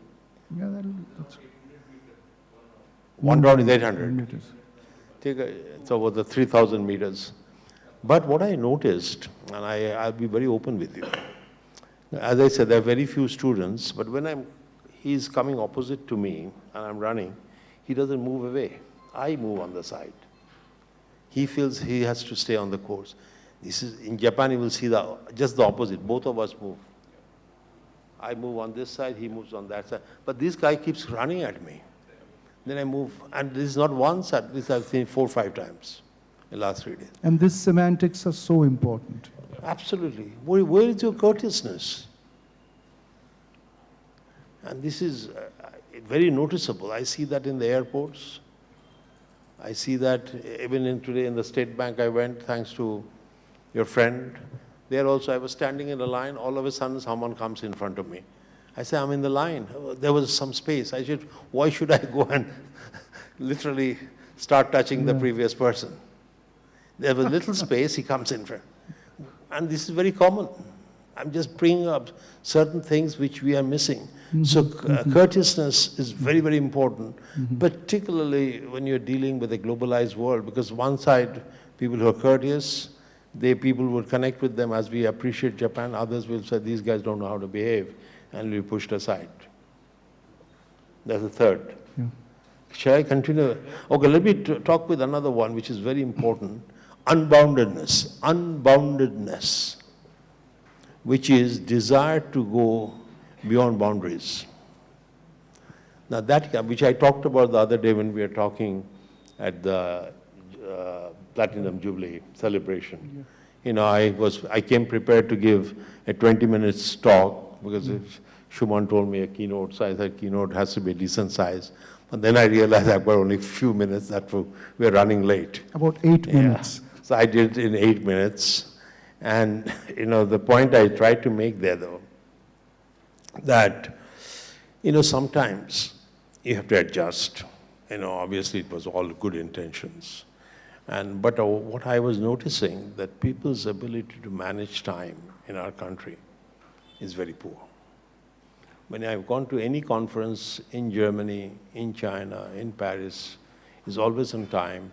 Yeah, that's One round is 800. meters. It's over the 3,000 meters. But what I noticed, and I'll be very open with you. As I said, there are very few students, but when he's coming opposite to me and I'm running, he doesn't move away. I move on the side. He feels he has to stay on the course. In Japan, you will see just the opposite. Both of us move. I move on this side, he moves on that side. But this guy keeps running at me. Then I move, and this is not once, at least I've seen 4 or 5 times in the last 3 days. And these semantics are so important. Absolutely. Where is your courteousness? And this is very noticeable. I see that in the airports. I see that even today in the State Bank I went, thanks to your friend. There also I was standing in a line, all of a sudden someone comes in front of me. I said, I'm in the line. There was some space. I said, why should I go and literally start touching the previous person? There was little space, he comes in front. And this is very common. I'm just bringing up certain things which we are missing. So courteousness is very, very important, particularly when you're dealing with a globalized world, because one side, people who are courteous, people will connect with them as we appreciate Japan. Others will say, these guys don't know how to behave, and will be pushed aside. That's the third. Yeah. Shall I continue? Okay, let me talk with another one, which is very important. Unboundedness. Unboundedness, which is desire to go beyond boundaries. Now that, which I talked about the other day when we were talking at the Platinum Jubilee celebration. You know, I came prepared to give a 20 minutes talk because Shuman told me a keynote, so I said keynote has to be a decent size. But then I realized I've got only a few minutes, we're running late. About 8 minutes. So I did it in 8 minutes. And, you know, the point I tried to make there, though, that, you know, sometimes you have to adjust. You know, obviously it was all good intentions. But what I was noticing, that people's ability to manage time in our country is very poor. When I've gone to any conference in Germany, in China, in Paris, is always on time.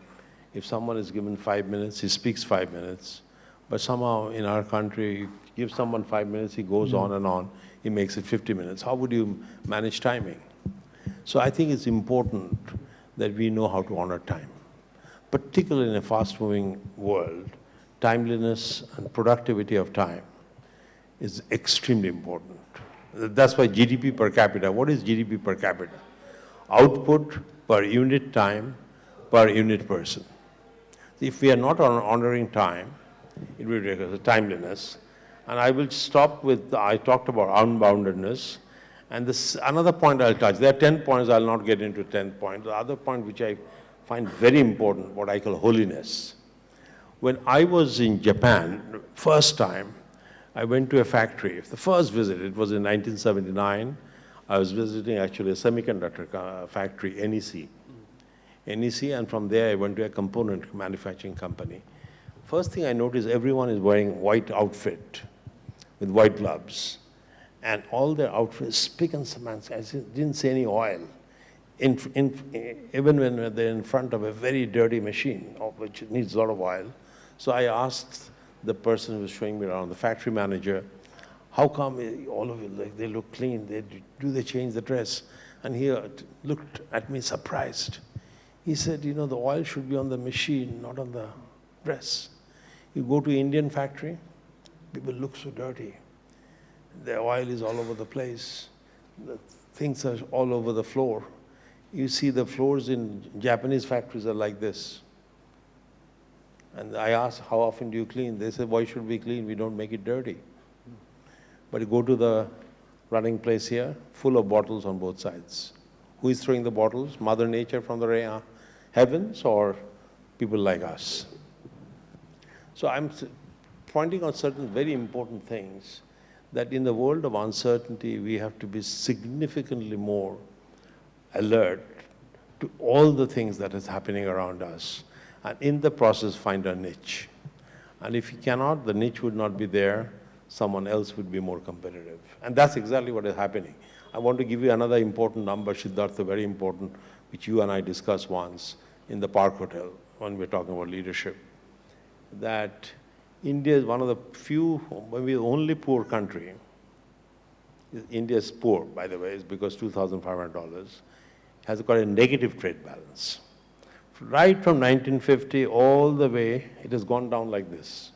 If someone is given 5 minutes, he speaks 5 minutes. But somehow in our country, you give someone 5 minutes, he goes on and on, he makes it 50 minutes. How would you manage timing? So I think it's important that we know how to honor time. Particularly in a fast-moving world, timeliness and productivity of time is extremely important. That's why GDP per capita, what is GDP per capita? Output per unit time per unit person. If we are not honoring time, it will be timeliness. And I will stop with, I talked about unboundedness. And this another point I'll touch. There are 10 points, I'll not get into 10 points. The other point which I find very important, what I call holiness. When I was in Japan, first time, I went to a factory. The first visit, it was in 1979. I was visiting actually a semiconductor factory, NEC. NEC, and from there I went to a component manufacturing company. First thing I noticed, everyone is wearing white outfit with white gloves. And all their outfits, spick and span. I didn't see any oil. Even when they're in front of a very dirty machine, which needs a lot of oil. So I asked the person who was showing me around, the factory manager, how come all of you, like, they look clean? Do they change the dress? And he looked at me surprised. He said, you know, the oil should be on the machine, not on the dress. You go to Indian factory, people look so dirty. The oil is all over the place. The things are all over the floor. You see the floors in Japanese factories are like this. And I asked, how often do you clean? They said, why should we clean? We don't make it dirty. But you go to the running place here, full of bottles on both sides. Who is throwing the bottles? Mother Nature from the heavens or people like us? So I'm pointing out certain very important things that in the world of uncertainty, we have to be significantly more alert to all the things that is happening around us. And in the process, find a niche. And if you cannot, the niche would not be there. Someone else would be more competitive. And that's exactly what is happening. I want to give you another important number, Siddhartha, very important, which you and I discussed once in the Park Hotel when we were talking about leadership, that India is one of the few, maybe the only poor country. India is poor, by the way, is because $2,500 has got a negative trade balance. Right from 1950 all the way, it has gone down like this.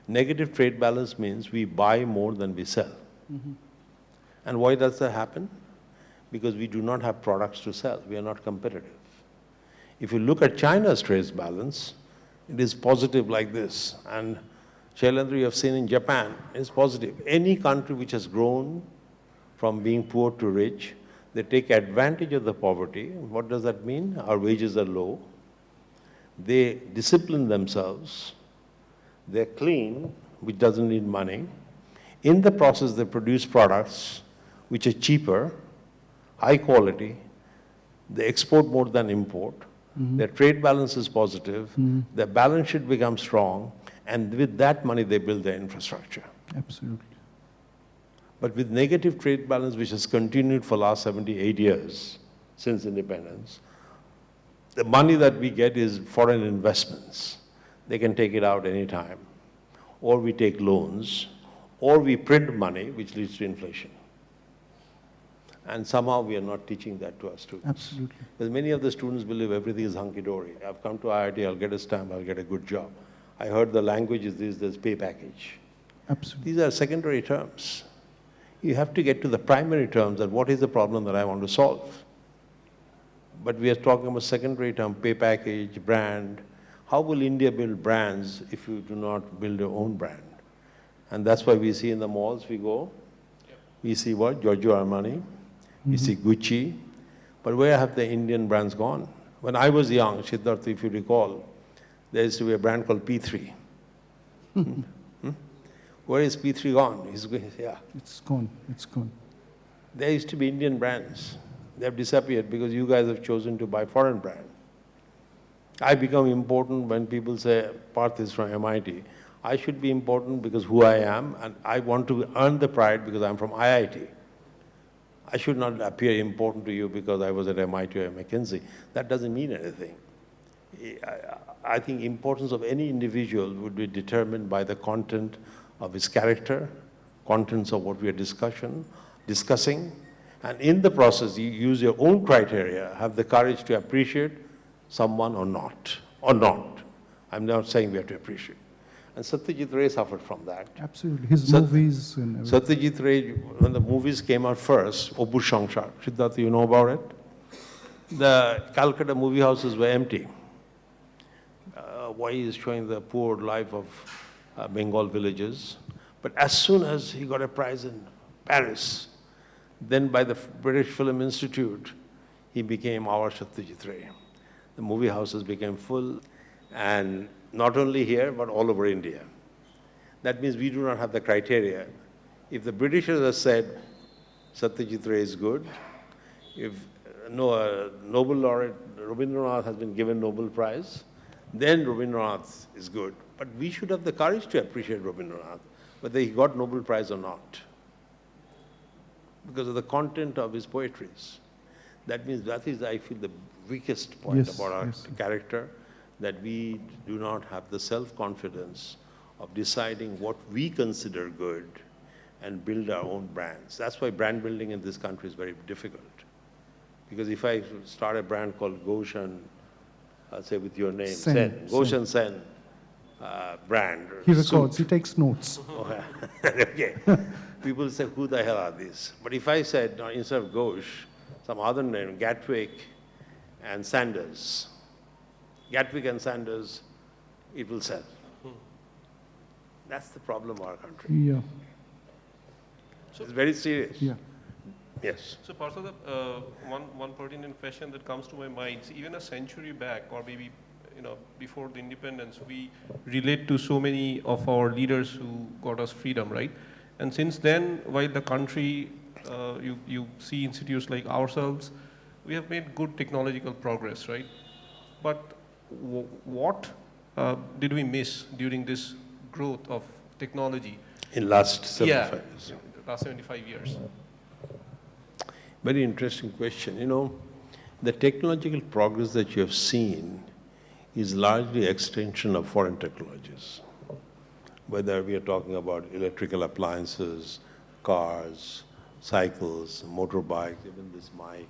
Negative trade balance means we buy more than we sell. And why does that happen? Because we do not have products to sell. We are not competitive. If you look at China's trade balance, it is positive like this. And Shailendra, you have seen in Japan, it's positive. Any country which has grown from being poor to rich, they take advantage of the poverty. What does that mean? Our wages are low. They discipline themselves. They're clean, which doesn't need money. In the process, they produce products which are cheaper, high quality. They export more than import. Their trade balance is positive. Their balance sheet becomes strong. And with that money, they build their infrastructure. Absolutely. But with negative trade balance, which has continued for last 78 years since independence, the money that we get is foreign investments. They can take it out anytime. Or we take loans, or we print money, which leads to inflation. And somehow we are not teaching that to our students. Absolutely. Because many of the students believe everything is hunky-dory. I've come to IIT, I'll get a stamp, I'll get a good job. I heard the language is this, there's pay package. Absolutely. These are secondary terms. You have to get to the primary terms that what is the problem that I want to solve. But we are talking about secondary term, pay package, brand. How will India build brands if you do not build your own brand? And that's why we see in the malls we go, we see what? Giorgio Armani, we see Gucci. But where have the Indian brands gone? When I was young, Siddharth, if you recall, there used to be a brand called P3. Where is P3 gone? He's going, yeah. It's gone. It's gone. There used to be Indian brands. They have disappeared because you guys have chosen to buy foreign brand. I become important when people say, Partha is from MIT. I should be important because who I am, and I want to earn the pride because I'm from IIT. I should not appear important to you because I was at MIT or McKinsey. That doesn't mean anything. I think importance of any individual would be determined by the content of his character, contents of what we are discussing, and in the process, you use your own criteria, have the courage to appreciate someone or not. I'm not saying we have to appreciate. And Satyajit Ray suffered from that. Absolutely. His movies and everything. Satyajit Ray, when the movies came out first, Obur Shangsar, Siddharth, you know about it? The Calcutta movie houses were empty. Why he is showing the poor life of Bengal villages. But as soon as he got a prize in Paris, then by the British Film Institute, he became our Satyajit Ray. The movie houses became full, and not only here, but all over India. That means we do not have the criteria. If the Britishers have said Satyajit Ray is good, if Nobel laureate Rabindranath has been given Nobel Prize, then Rabindranath is good. But we should have the courage to appreciate Rabindranath, whether he got Nobel Prize or not, because of the content of his poetries. That means that is, I feel, the weakest point about our character, that we do not have the self-confidence of deciding what we consider good and build our own brands. That's why brand building in this country is very difficult. Because if I start a brand called Ghosh and, I'll say with your name, Sen. Ghosh and Sen brand. He records, he takes notes. Okay. People say, who the hell are these? But if I said, instead of Ghosh, some other name, Gatwick and Sanders, Gatwick and Sanders, it will sell. That's the problem of our country. Yeah. So, it's very serious. Yeah. Yes. So Partha, one pertinent question that comes to my mind, even a century back, or maybe before the independence, we relate to so many of our leaders who got us freedom, right? And since then, while the country, you see institutes like ourselves, we have made good technological progress, right? But what did we miss during this growth of technology? In last 75 years. Last 75 years. Very interesting question. The technological progress that you have seen is largely extension of foreign technologies. Whether we are talking about electrical appliances, cars, cycles, motorbikes, even this mic,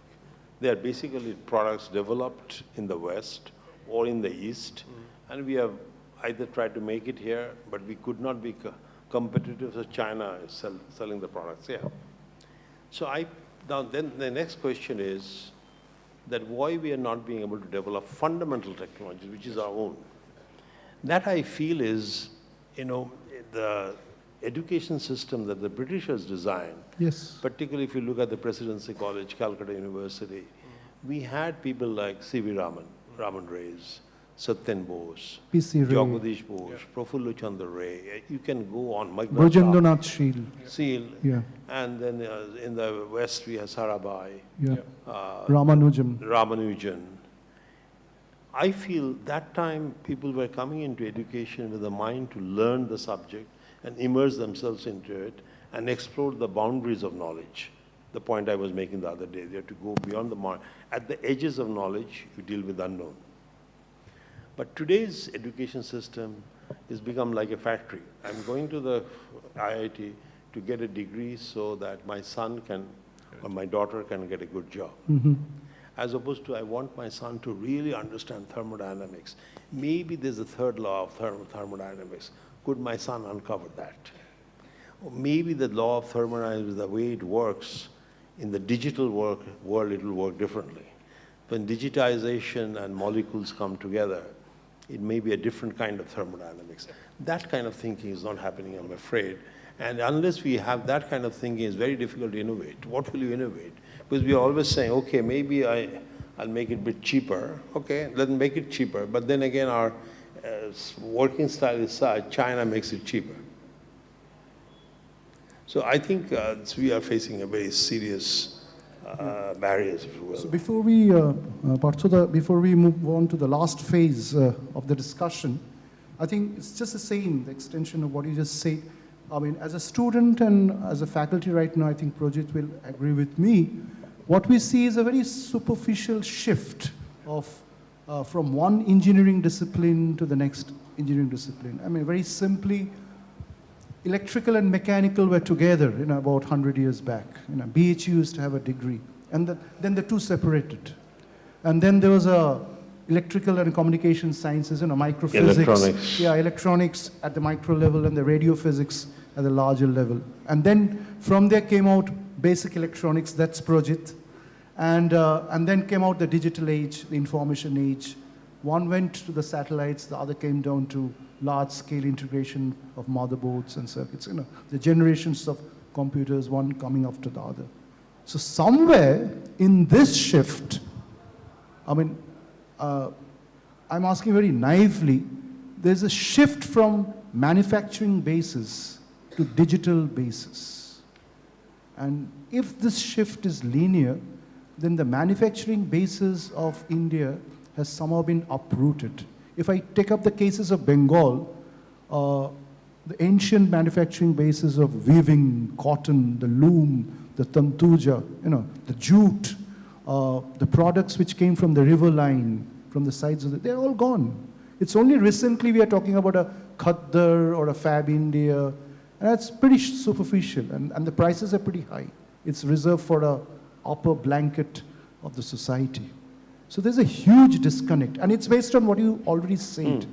they are basically products developed in the West or in the East, and we have either tried to make it here, but we could not be competitive, so China is selling the products here. So now then the next question is that why we are not being able to develop fundamental technologies, which is our own. That I feel is, the education system that the Britishers designed, particularly if you look at the Presidency College, Calcutta University, we had people like C.V. Raman Ray's, Satyen Bose, Jagadish Bose, Prafullo Chandra Ray. You can go on. Brajendranath Sheel. Yeah. And then in the West we have Sarabhai. Yeah. Ramanujan. I feel that time people were coming into education with a mind to learn the subject and immerse themselves into it and explore the boundaries of knowledge. The point I was making the other day, you have to go beyond at the edges of knowledge, you deal with unknown. But today's education system has become like a factory. I'm going to the IIT to get a degree so that my son can, or my daughter can get a good job. As opposed to, I want my son to really understand thermodynamics. Maybe there's a third law of thermodynamics. Could my son uncover that? Or maybe the law of thermodynamics, the way it works in the digital world, it will work differently. When digitization and molecules come together, it may be a different kind of thermodynamics. That kind of thinking is not happening, I'm afraid. And unless we have that kind of thinking, it's very difficult to innovate. What will you innovate? Because we are always saying, okay, maybe I'll make it a bit cheaper. Okay, let's make it cheaper. But then again, our working style is such, China makes it cheaper. So I think we are facing a very serious barriers, if you will. So before we, before we move on to the last phase of the discussion, I think it's just the same, the extension of what you just said. I mean, as a student and as a faculty right now, I think Prajit will agree with me. What we see is a very superficial shift of from one engineering discipline to the next engineering discipline. I mean, very simply, electrical and mechanical were together, about 100 years back. BHU used to have a degree, and then the two separated. And then there was a electrical and communication sciences, microphysics. Electronics. Yeah, electronics at the micro level and the radio physics at the larger level. And then from there came out basic electronics, that's Prajit. And then came out the digital age, the information age. One went to the satellites, the other came down to large-scale integration of motherboards and circuits. The generations of computers, one coming after the other. So somewhere in this shift, I'm asking very naively, there's a shift from manufacturing basis to digital basis. And if this shift is linear, then the manufacturing basis of India has somehow been uprooted. If I take up the cases of Bengal, the ancient manufacturing basis of weaving, cotton, the loom, the tantuja, the jute, the products which came from the river line, from the sides of they're all gone. It's only recently we are talking about a Khaddar or a Fab India, and that's pretty superficial, and the prices are pretty high. It's reserved for the upper blanket of the society. So there's a huge disconnect, and it's based on what you already said.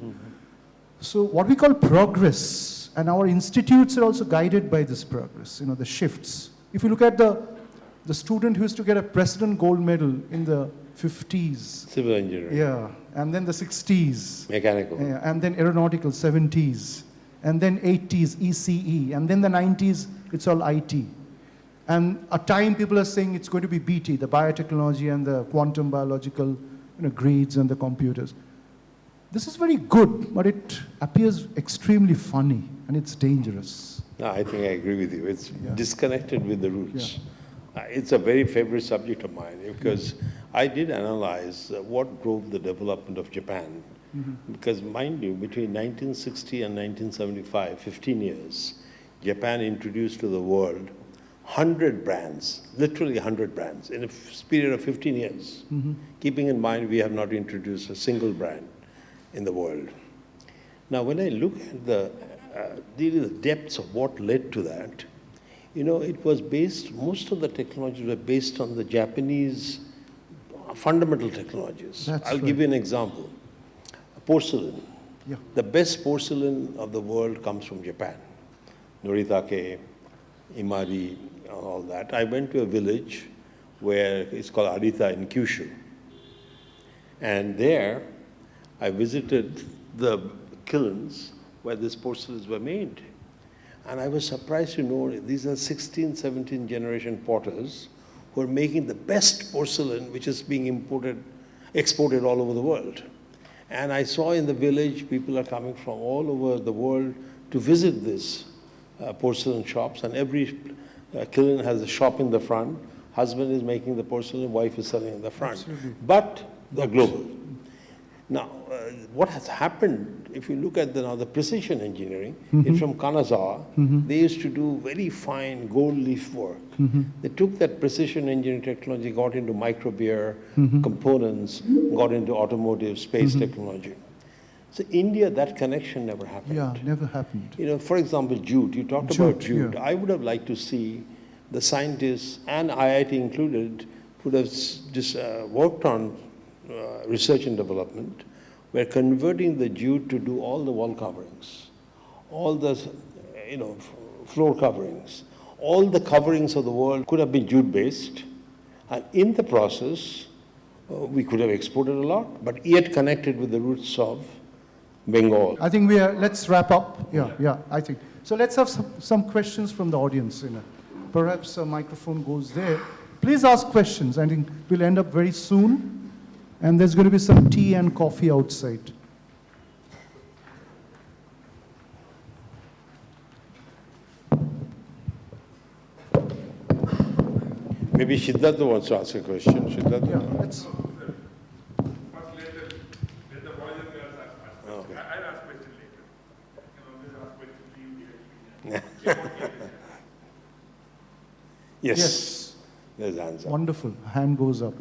So what we call progress, and our institutes are also guided by this progress, the shifts. If you look at the student who used to get a President Gold Medal in the 50s. Civil engineering. Yeah, and then the 60s. Mechanical. Yeah, and then aeronautical, 70s. And then 80s, ECE. And then the 90s, it's all IT. And a time people are saying it's going to be BT, the biotechnology and the quantum biological grades and the computers. This is very good, but it appears extremely funny, and it's dangerous. No, I think I agree with you. It's disconnected with the roots. Yeah. It's a very favorite subject of mine because I did analyze what drove the development of Japan. Because mind you, between 1960 and 1975, 15 years, Japan introduced to the world 100 brands, literally 100 brands, in a period of 15 years. Keeping in mind we have not introduced a single brand in the world. Now, when I look at the depths of what led to that, it was based, most of the technologies were based on the Japanese fundamental technologies. I'll give you an example. Porcelain. Yeah. The best porcelain of the world comes from Japan. Noritake, Imari, all that. I went to a village where it's called Arita in Kyushu. And there, I visited the kilns where these porcelains were made. And I was surprised to know these are 16th, 17th generation potters who are making the best porcelain which is being exported all over the world. And I saw in the village people are coming from all over the world to visit these porcelain shops, and every kiln has a shop in the front. Husband is making the porcelain, wife is selling in the front. Absolutely. But they're global. Now, what has happened, if you look at the precision engineering, it's from Kanazawa. They used to do very fine gold leaf work. They took that precision engineering technology, got into microbeer components, got into automotive space technology. So India, that connection never happened. Yeah, never happened. You know, for example, jute. You talked about Jute, jute. yeah. I would have liked to see the scientists, and IIT included, would have worked on research and development. We're converting the jute to do all the wall coverings, all the floor coverings. All the coverings of the world could have been jute-based, and in the process, we could have exported a lot, but yet connected with the roots of Bengal. I think let's wrap up. Yeah, I think. So let's have some questions from the audience. Perhaps a microphone goes there. Please ask questions. I think we'll end up very soon. And there's going to be some tea and coffee outside. Maybe Siddhartha wants to ask a question. Siddhartha? Yeah, let's. Yes. There's answer. Wonderful. Hand goes up.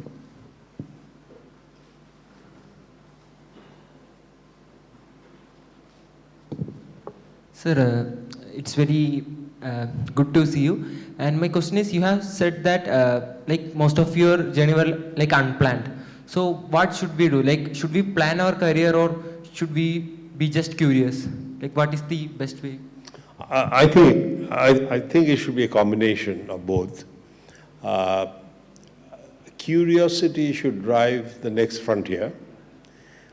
Sir, it's very good to see you. And my question is, you have said that like most of your journey were like unplanned. So what should we do? Like, should we plan our career or should we be just curious? Like, what is the best way? I think it should be a combination of both. Curiosity should drive the next frontier,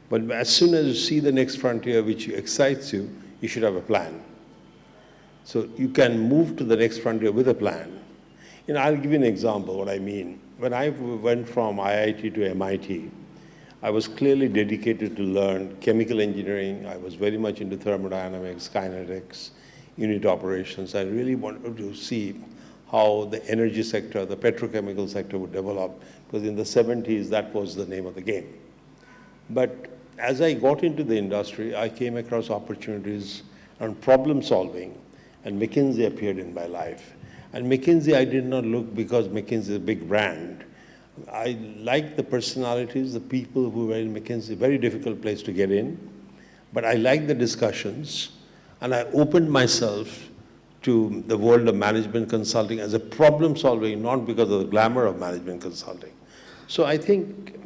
but as soon as you see the next frontier which excites you, you should have a plan. So you can move to the next frontier with a plan. I'll give you an example what I mean. When I went from IIT to MIT, I was clearly dedicated to learn chemical engineering. I was very much into thermodynamics, kinetics, unit operations. I really wanted to see how the energy sector, the petrochemical sector would develop, because in the 70s, that was the name of the game. But as I got into the industry, I came across opportunities on problem solving, and McKinsey appeared in my life. And McKinsey, I did not look because McKinsey is a big brand. I liked the personalities, the people who were in McKinsey, very difficult place to get in. But I liked the discussions, and I opened myself to the world of management consulting as a problem solving, not because of the glamour of management consulting. So I think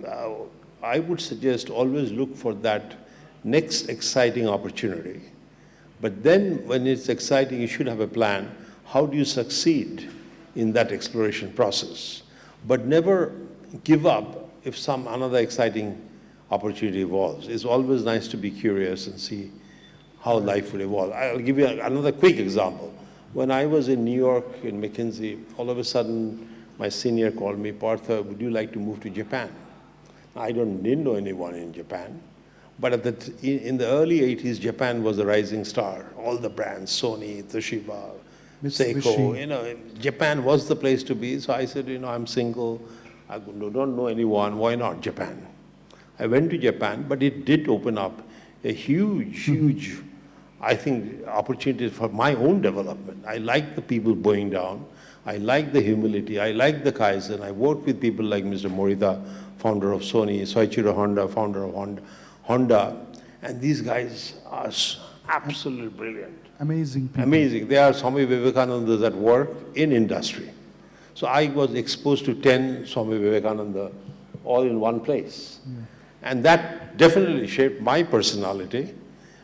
I would suggest always look for that next exciting opportunity. But then when it's exciting, you should have a plan. How do you succeed in that exploration process? But never give up if another exciting opportunity evolves. It's always nice to be curious and see how life will evolve. I'll give you another quick example. When I was in New York in McKinsey, all of a sudden my senior called me, Partha, would you like to move to Japan? I didn't know anyone in Japan. But in the early 80s, Japan was a rising star. All the brands, Sony, Toshiba, Seiko, Japan was the place to be. So I said, I'm single, I don't know anyone, why not Japan? I went to Japan, but it did open up a huge, I think, opportunity for my own development. I like the people bowing down. I like the humility. I like the Kaizen. I worked with people like Mr. Morita, founder of Sony, Soichiro Honda, founder of Honda, and these guys are absolutely brilliant. Amazing people. Amazing. They are Swami Vivekanandas at work in industry. So I was exposed to 10 Swami Vivekananda all in one place. Yeah. And that definitely shaped my personality.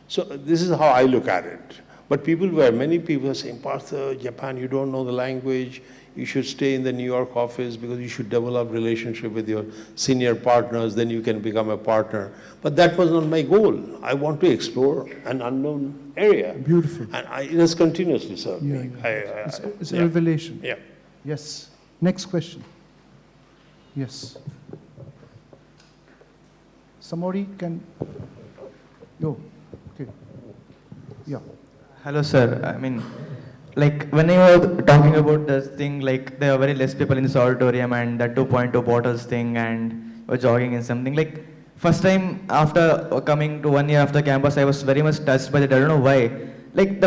So this is how I look at it. But many people are saying, Partha, Japan, you don't know the language. You should stay in the New York office because you should develop relationship with your senior partners, then you can become a partner. But that was not my goal. I want to explore an unknown area. Beautiful. And it has continuously served me. It's a revelation. Yeah. Yes. Next question. Yes. Somebody can go. Okay. Yeah. Hello, sir. I mean, like when you were talking about this thing, like there are very less people in this auditorium and that 2.2 bottles thing and you're jogging and something, like first time after coming to 1 year after campus, I was very much touched by that. I don't know why. Like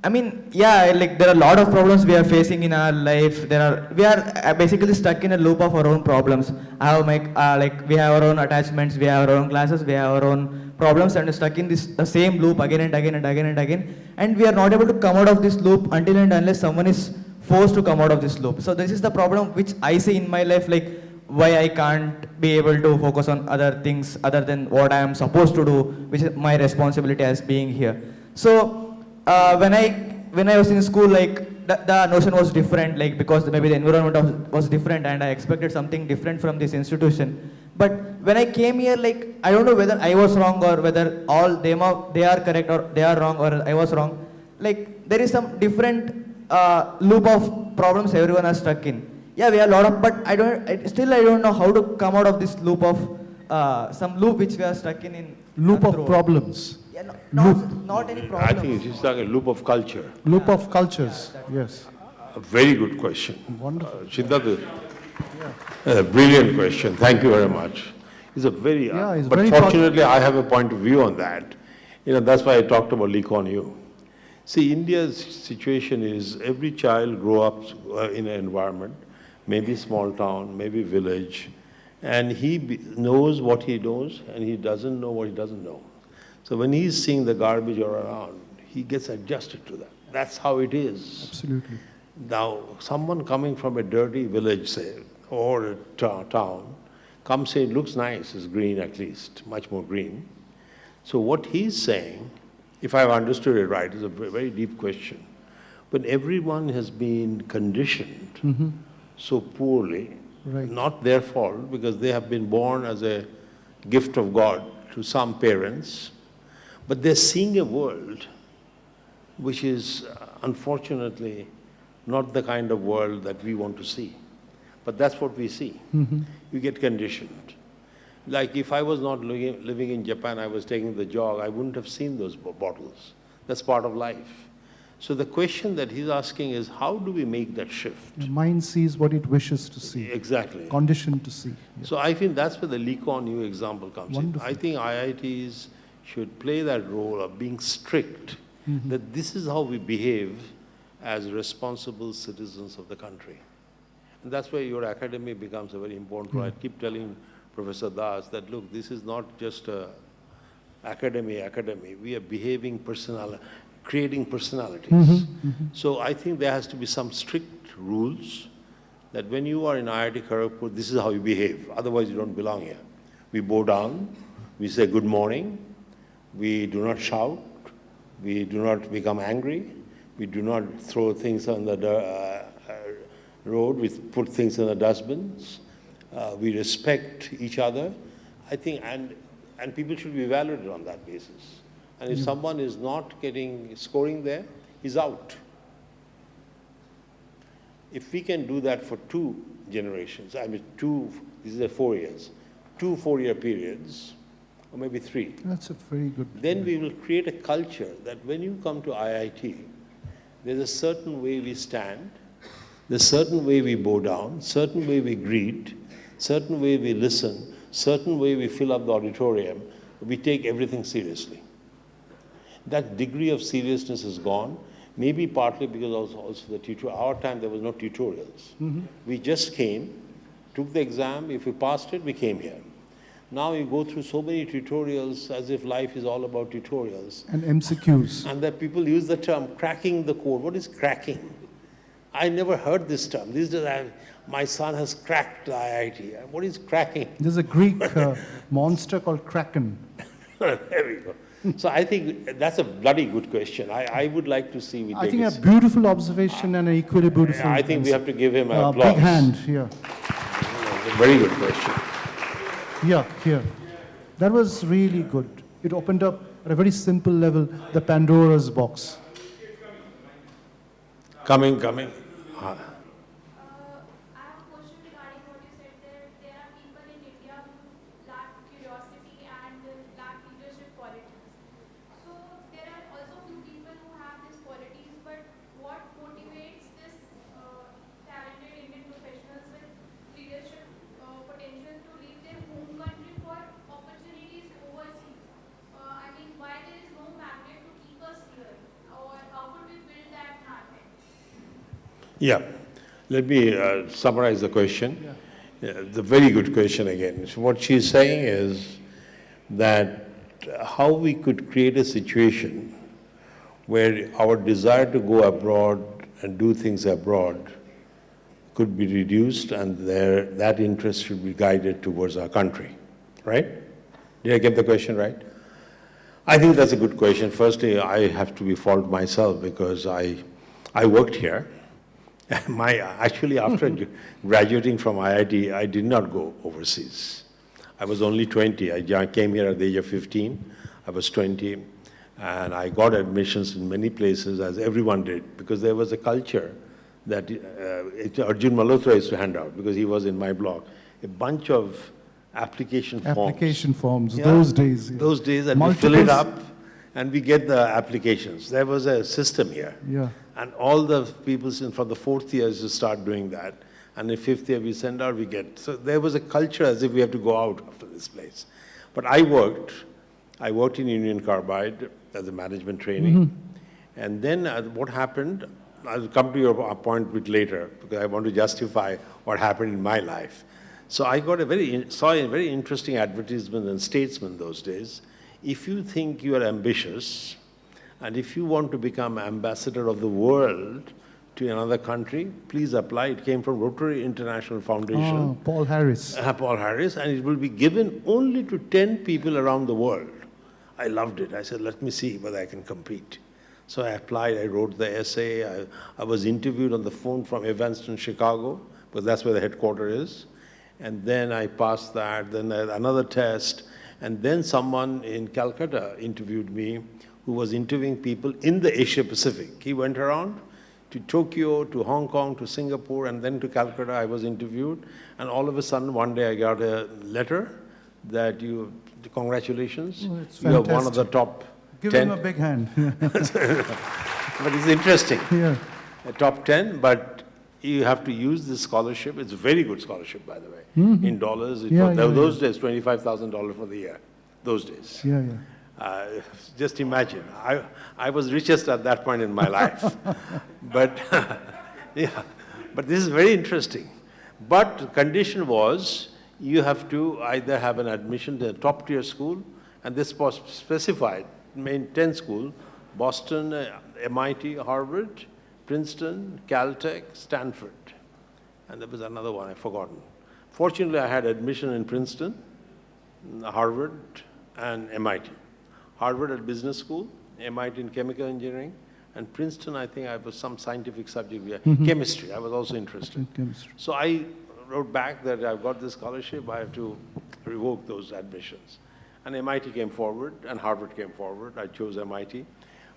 I mean, yeah, like there are a lot of problems we are facing in our life. We are basically stuck in a loop of our own problems. I have like we have our own attachments, we have our own classes, we have our own problems, and stuck in this the same loop again and again and again and again. And we are not able to come out of this loop until and unless someone is forced to come out of this loop. So this is the problem which I see in my life, like why I can't be able to focus on other things other than what I am supposed to do, which is my responsibility as being here. So when I was in school, like the notion was different, like because maybe the environment was different, and I expected something different from this institution. But when I came here, like I don't know whether I was wrong or whether they are correct or they are wrong or I was wrong. Like there is some different loop of problems everyone is stuck in. Yeah, we are a lot of, but I don't know how to come out of this loop of some loop which we are stuck in. Loop of problems. Yeah, not any I problem. think it's like a loop of culture. Loop of cultures, yes. A very good question. Wonderful. Siddharth, a brilliant question. Thank you very much. It's a very, it's but very fortunately I have a point of view on that. That's why I talked about Lee Kuan Yew. See, India's situation is every child grow up in an environment, maybe small town, maybe village, and he knows what he knows and he doesn't know what he doesn't know. So when he's seeing the garbage around, he gets adjusted to that. That's how it is. Absolutely. Now, someone coming from a dirty village, say, or a town, comes saying, it looks nice, it's green at least, much more green. So what he's saying, if I've understood it right, is a very deep question. But everyone has been conditioned so poorly, not their fault, because they have been born as a gift of God to some parents, but they're seeing a world which is unfortunately not the kind of world that we want to see. But that's what we see. You get conditioned. Like if I was not living in Japan, I was taking the jog, I wouldn't have seen those bottles. That's part of life. So the question that he's asking is, how do we make that shift? The mind sees what it wishes to see. Exactly. Conditioned to see. Yeah. So I think that's where the Lee Kuan Yew example comes Wonderful. in. I think IITs should play that role of being strict, that this is how we behave as responsible citizens of the country. And that's where your academy becomes a very important role. I keep telling Professor Das that, look, this is not just academy. We are behaving creating personalities. So I think there has to be some strict rules that when you are in IIT Kharagpur, this is how you behave. Otherwise, you don't belong here. We bow down, we say good morning, we do not shout, we do not become angry, we do not throw things on the road, we put things in the dustbins, we respect each other. I think, and people should be evaluated on that basis. And if someone is not scoring there, he's out. If we can do that for 2 generations, I mean this is 4 years, 2 4-year periods, or maybe 3. That's a very good. Then we will create a culture that when you come to IIT, there's a certain way we stand, there's a certain way we bow down, certain way we greet, certain way we listen, certain way we fill up the auditorium. We take everything seriously. That degree of seriousness is gone, maybe partly because also the tutorial. Our time there was no tutorials. We just came, took the exam, if we passed it, we came here. Now you go through so many tutorials as if life is all about tutorials. And MCQs. And that people use the term cracking the code. What is cracking? I never heard this term. These days, my son has cracked the IIT. What is cracking? There's a Greek monster called Kraken. There we go. So I think that's a bloody good question. I would like to see we take I think it. a beautiful observation and an equally beautiful I think we have to give him an applause. big hand here. Very good question. Here. That was really good. It opened up at a very simple level the Pandora's box. Coming. I have a question regarding what you said there are people in India who lack curiosity and lack leadership qualities. So there are also few people who have these qualities, but what motivates this talented Indian professionals with leadership potential to leave their home country for opportunities Yeah. Let me summarize the question. Yeah, the very good question again. So what she's saying is that how we could create a situation where our desire to go abroad and do things abroad could be reduced and that interest should be guided towards our country, right? Did I get the question right? I think that's a good question. Firstly, I have to be fault myself because I worked here. Actually, after graduating from IIT, I did not go overseas. I was only 20. I came here at the age of 15. I was 20. And I got admissions in many places, as everyone did, because there was a culture that Arjun Malhotra used to hand out, because he was in my block, a bunch of application forms. Yeah, those days. Yeah. Those days, and we fill it up, and we get the applications. There was a system here. Yeah. And all the people from the fourth year used to start doing that. And in fifth year, we send out, we get. So there was a culture as if we have to go out after this place. But I worked in Union Carbide as a management training. And then what happened, I'll come to your point a bit later, because I want to justify what happened in my life. So I got saw a very interesting advertisement in Statesman those days. If you think you are ambitious, and if you want to become ambassador of the world to another country, please apply. It came from Rotary International Foundation. Oh, Paul Harris. Paul Harris, and it will be given only to 10 people around the world. I loved it. I said, let me see whether I can compete. So I applied, I wrote the essay. I was interviewed on the phone from Evanston, Chicago, because that's where the headquarters is. And then I passed that, then another test. And then someone in Calcutta interviewed me, who was interviewing people in the Asia Pacific. He went around to Tokyo, to Hong Kong, to Singapore, and then to Calcutta. I was interviewed. And all of a sudden, one day I got a letter that congratulations, you are one of the top 10. Give him a big hand. But it's interesting. Yeah. Top 10, but you have to use this scholarship. It's a very good scholarship, by the way. In dollars, those days, $25,000 for the year. Those days. Yeah, yeah. Just imagine, I was richest at that point in my life. But yeah, but this is very interesting. But the condition was you have to either have an admission to a top tier school, and this was specified, main 10 school, Boston, MIT, Harvard, Princeton, Caltech, Stanford. And there was another one I've forgotten. Fortunately, I had admission in Princeton, Harvard, and MIT. Harvard at business school, MIT in chemical engineering, and Princeton, I think I was some scientific subject, chemistry. I was also interested. Chemistry. So I wrote back that I've got this scholarship, I have to revoke those admissions. And MIT came forward, and Harvard came forward. I chose MIT.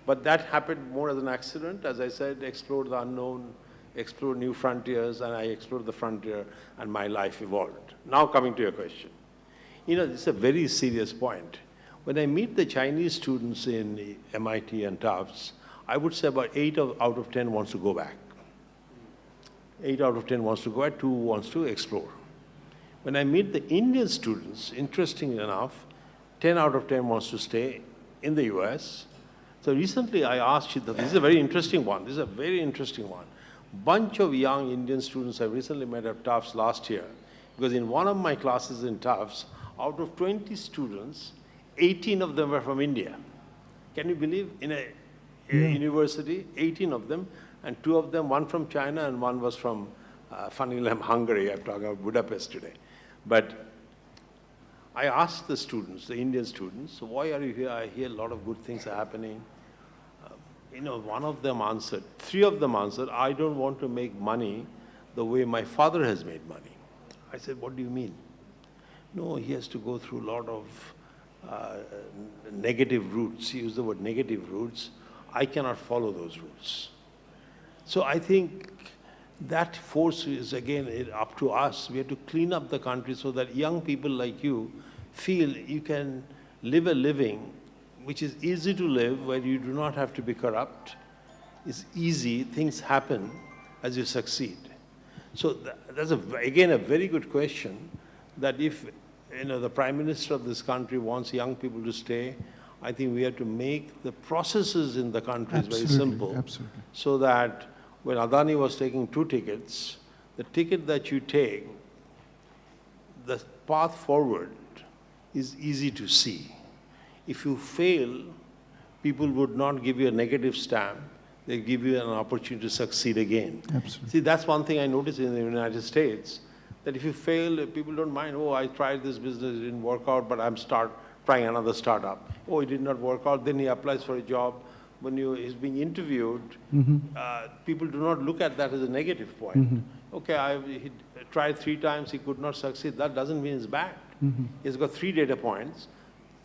But that happened more as an accident. As I said, explore the unknown, explore new frontiers, and I explored the frontier, and my life evolved. Now coming to your question. This is a very serious point. When I meet the Chinese students in MIT and Tufts, I would say about 8 out of 10 wants to go back. 8 out of 10 wants to go back, 2 wants to explore. When I meet the Indian students, interestingly enough, 10 out of 10 wants to stay in the US. So recently I asked Chitra, this is a very interesting one. This is a very interesting one. Bunch of young Indian students I recently met at Tufts last year, because in one of my classes in Tufts, out of 20 students, 18 of them were from India. Can you believe? In a university, 18 of them, and 2 of them, one from China and one was from, funnily enough, Hungary. I'm talking about Budapest today. But I asked the students, the Indian students, why are you here? I hear a lot of good things are happening. One of them answered, 3 of them answered, I don't want to make money the way my father has made money. I said, what do you mean? No, he has to go through a lot of negative routes. He used the word negative routes. I cannot follow those routes. So I think that force is, again, up to us. We have to clean up the country so that young people like you feel you can live a living which is easy to live, where you do not have to be corrupt. It's easy. Things happen as you succeed. So that's, again, a very good question, that if the Prime Minister of this country wants young people to stay, I think we have to make the processes in the country very simple, so that when Adani was taking 2 tickets, the ticket that you take, the path forward is easy to see. If you fail, people would not give you a negative stamp. They give you an opportunity to succeed again. Absolutely. See, that's one thing I noticed in the United States, that if you fail, people don't mind, oh, I tried this business, it didn't work out, but I'm trying another startup. Oh, it did not work out, then he applies for a job. When he's being interviewed, people do not look at that as a negative point. Okay, he tried 3 times, he could not succeed. That doesn't mean it's bad. He's got 3 data points.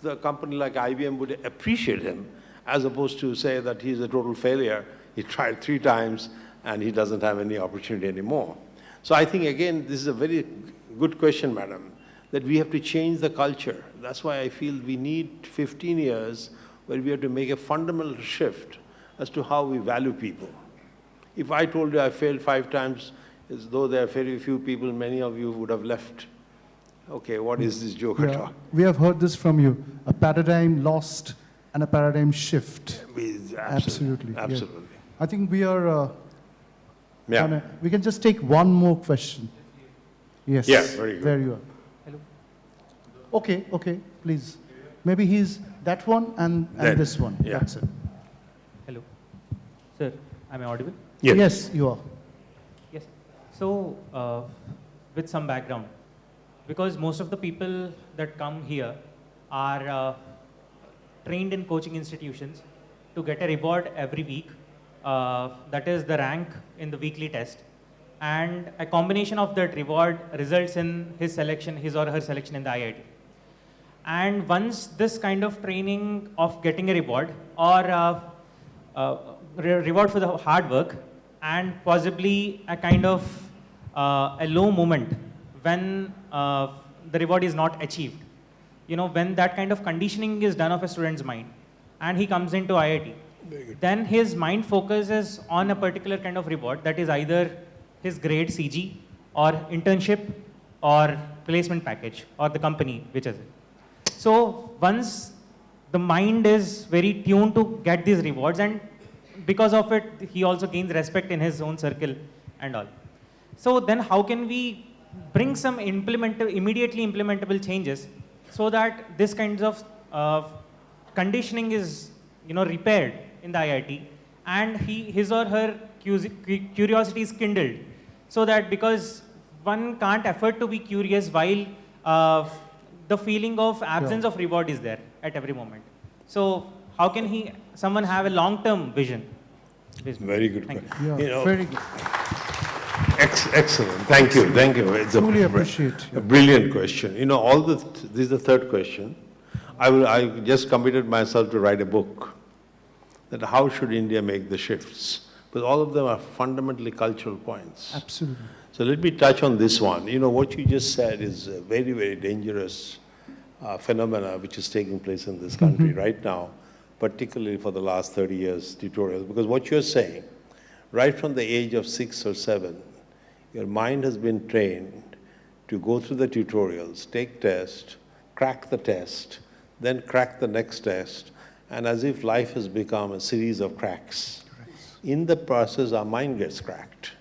The company like IBM would appreciate him, as opposed to say that he's a total failure. He tried 3 times and he doesn't have any opportunity anymore. So I think, again, this is a very good question, madam, that we have to change the culture. That's why I feel we need 15 years where we have to make a fundamental shift as to how we value people. If I told you I failed 5 times, as though there are very few people, many of you would have left. Okay, what is this joke at all? We have heard this from you, a paradigm lost and a paradigm shift. Absolutely. Yes. I think we are, Yeah. we can just take one more question. Yes, Yeah, very good. there you are. Hello. Okay, please. Maybe he's that one and That, this one, yeah. that's it. Hello. Sir, am I audible? Yes, you are. Yes. So, with some background, because most of the people that come here are trained in coaching institutions to get a reward every week, that is the rank in the weekly test, and a combination of that reward results in his or her selection in the IIT. And once this kind of training of getting a reward or reward for the hard work and possibly a kind of a low moment when the reward is not achieved, when that kind of conditioning is done of a student's mind and he comes into IIT, then his mind focuses on a particular kind of reward that is either his grade CG or internship or placement package or the company, which is it. So once the mind is very tuned to get these rewards, and because of it, he also gains respect in his own circle and all. So then how can we bring some immediately implementable changes so that this kinds of conditioning is repaired in the IIT and his or her curiosity is kindled, so that because one can't afford to be curious while the feeling of absence of reward is there at every moment. So how can someone have a long-term vision? Very good. Thank Yeah, very good. Excellent. Thank you. It's Truly appreciate a brilliant question. This is the 3rd question. I just committed myself to write a book, that how should India make the shifts? But all of them are fundamentally cultural points. Absolutely. So let me touch on this one. What you just said is a very, very dangerous phenomena which is taking place in this country right now, particularly for the last 30 years tutorials. Because what you're saying, right from the age of 6 or 7, your mind has been trained to go through the tutorials, take tests, crack the test, then crack the next test, and as if life has become a series of cracks. In the process, our mind gets cracked.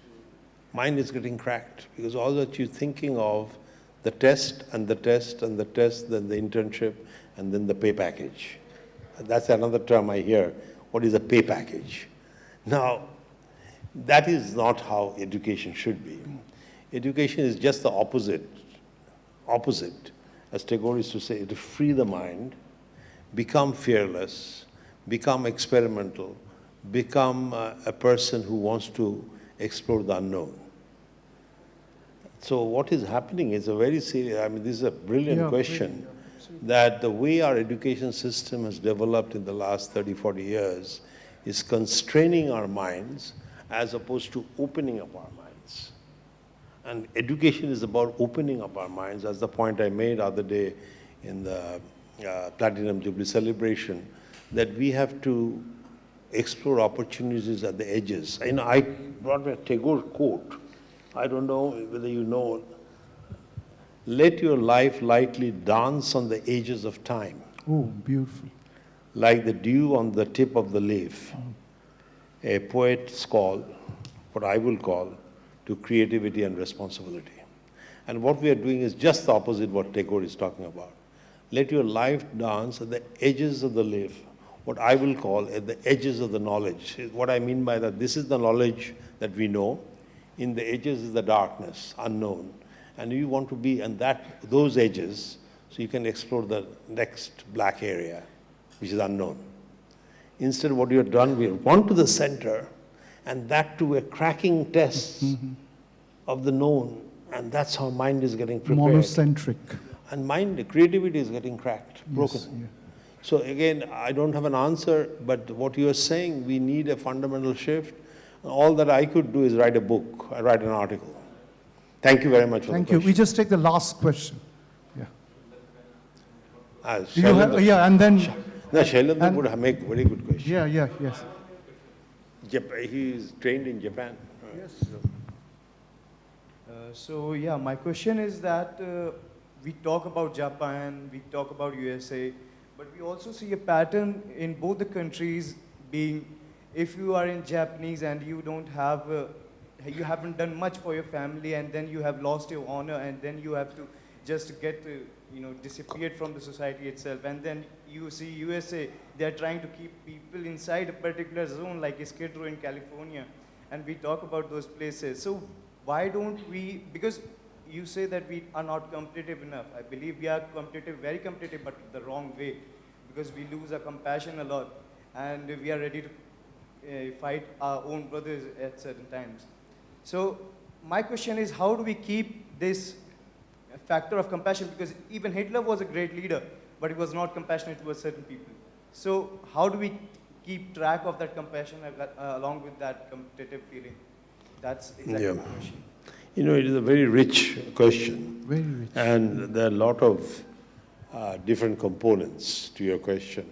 Mind is getting cracked because all that you're thinking of, the test and the test and the test, then the internship, and then the pay package. That's another term I hear. What is a pay package? Now, that is not how education should be. Education is just the opposite. As Tagore used to say, to free the mind, become fearless, become experimental, become a person who wants to explore the unknown. So what is happening is a very serious, this is a brilliant question, that the way our education system has developed in the last 30, 40 years is constraining our minds as opposed to opening up our minds. And education is about opening up our minds, as the point I made the other day in the Platinum Jubilee celebration, that we have to explore opportunities at the edges. I brought me a Tagore quote. I don't know whether you know. Let your life lightly dance on the edges of time. Oh, beautiful. Like the dew on the tip of the leaf. A poet's call what I will call, to creativity and responsibility. And what we are doing is just the opposite what Tagore is talking about. Let your life dance at the edges of the life, what I will call at the edges of the knowledge. What I mean by that, this is the knowledge that we know. In the edges is the darkness, unknown. And you want to be on those edges so you can explore the next black area, which is unknown. Instead, what you have done, we have gone to the center, and that too, we're cracking tests of the known, and that's how mind is getting prepared. Monocentric. And mind, creativity is getting cracked, broken. Yes, yeah. So again, I don't have an answer, but what you are saying, we need a fundamental shift. All that I could do is write a book, write an article. Thank you very much for Thank the you. question. We just take the last question. Yeah. Do You have, yeah, and then. No, Shailendra would make very good question. Yeah, yeah, yes. He is trained in Japan. Yes. So yeah, my question is that we talk about Japan, we talk about USA, but we also see a pattern in both the countries being, if you are in Japanese and you don't have, you haven't done much for your family, and then you have lost your honor, and then you have to just get, disappeared from the society itself. And then you see USA, they are trying to keep people inside a particular zone like Skid Row in California, and we talk about those places. So why don't we, because you say that we are not competitive enough. I believe we are competitive, very competitive, but the wrong way, because we lose our compassion a lot, and we are ready to fight our own brothers at certain times. So my question is, how do we keep this factor of compassion? Because even Hitler was a great leader, but he was not compassionate towards certain people. So how do we keep track of that compassion along with that competitive feeling? That's exactly the question. It is a very rich question. Very rich. And there are a lot of different components to your question.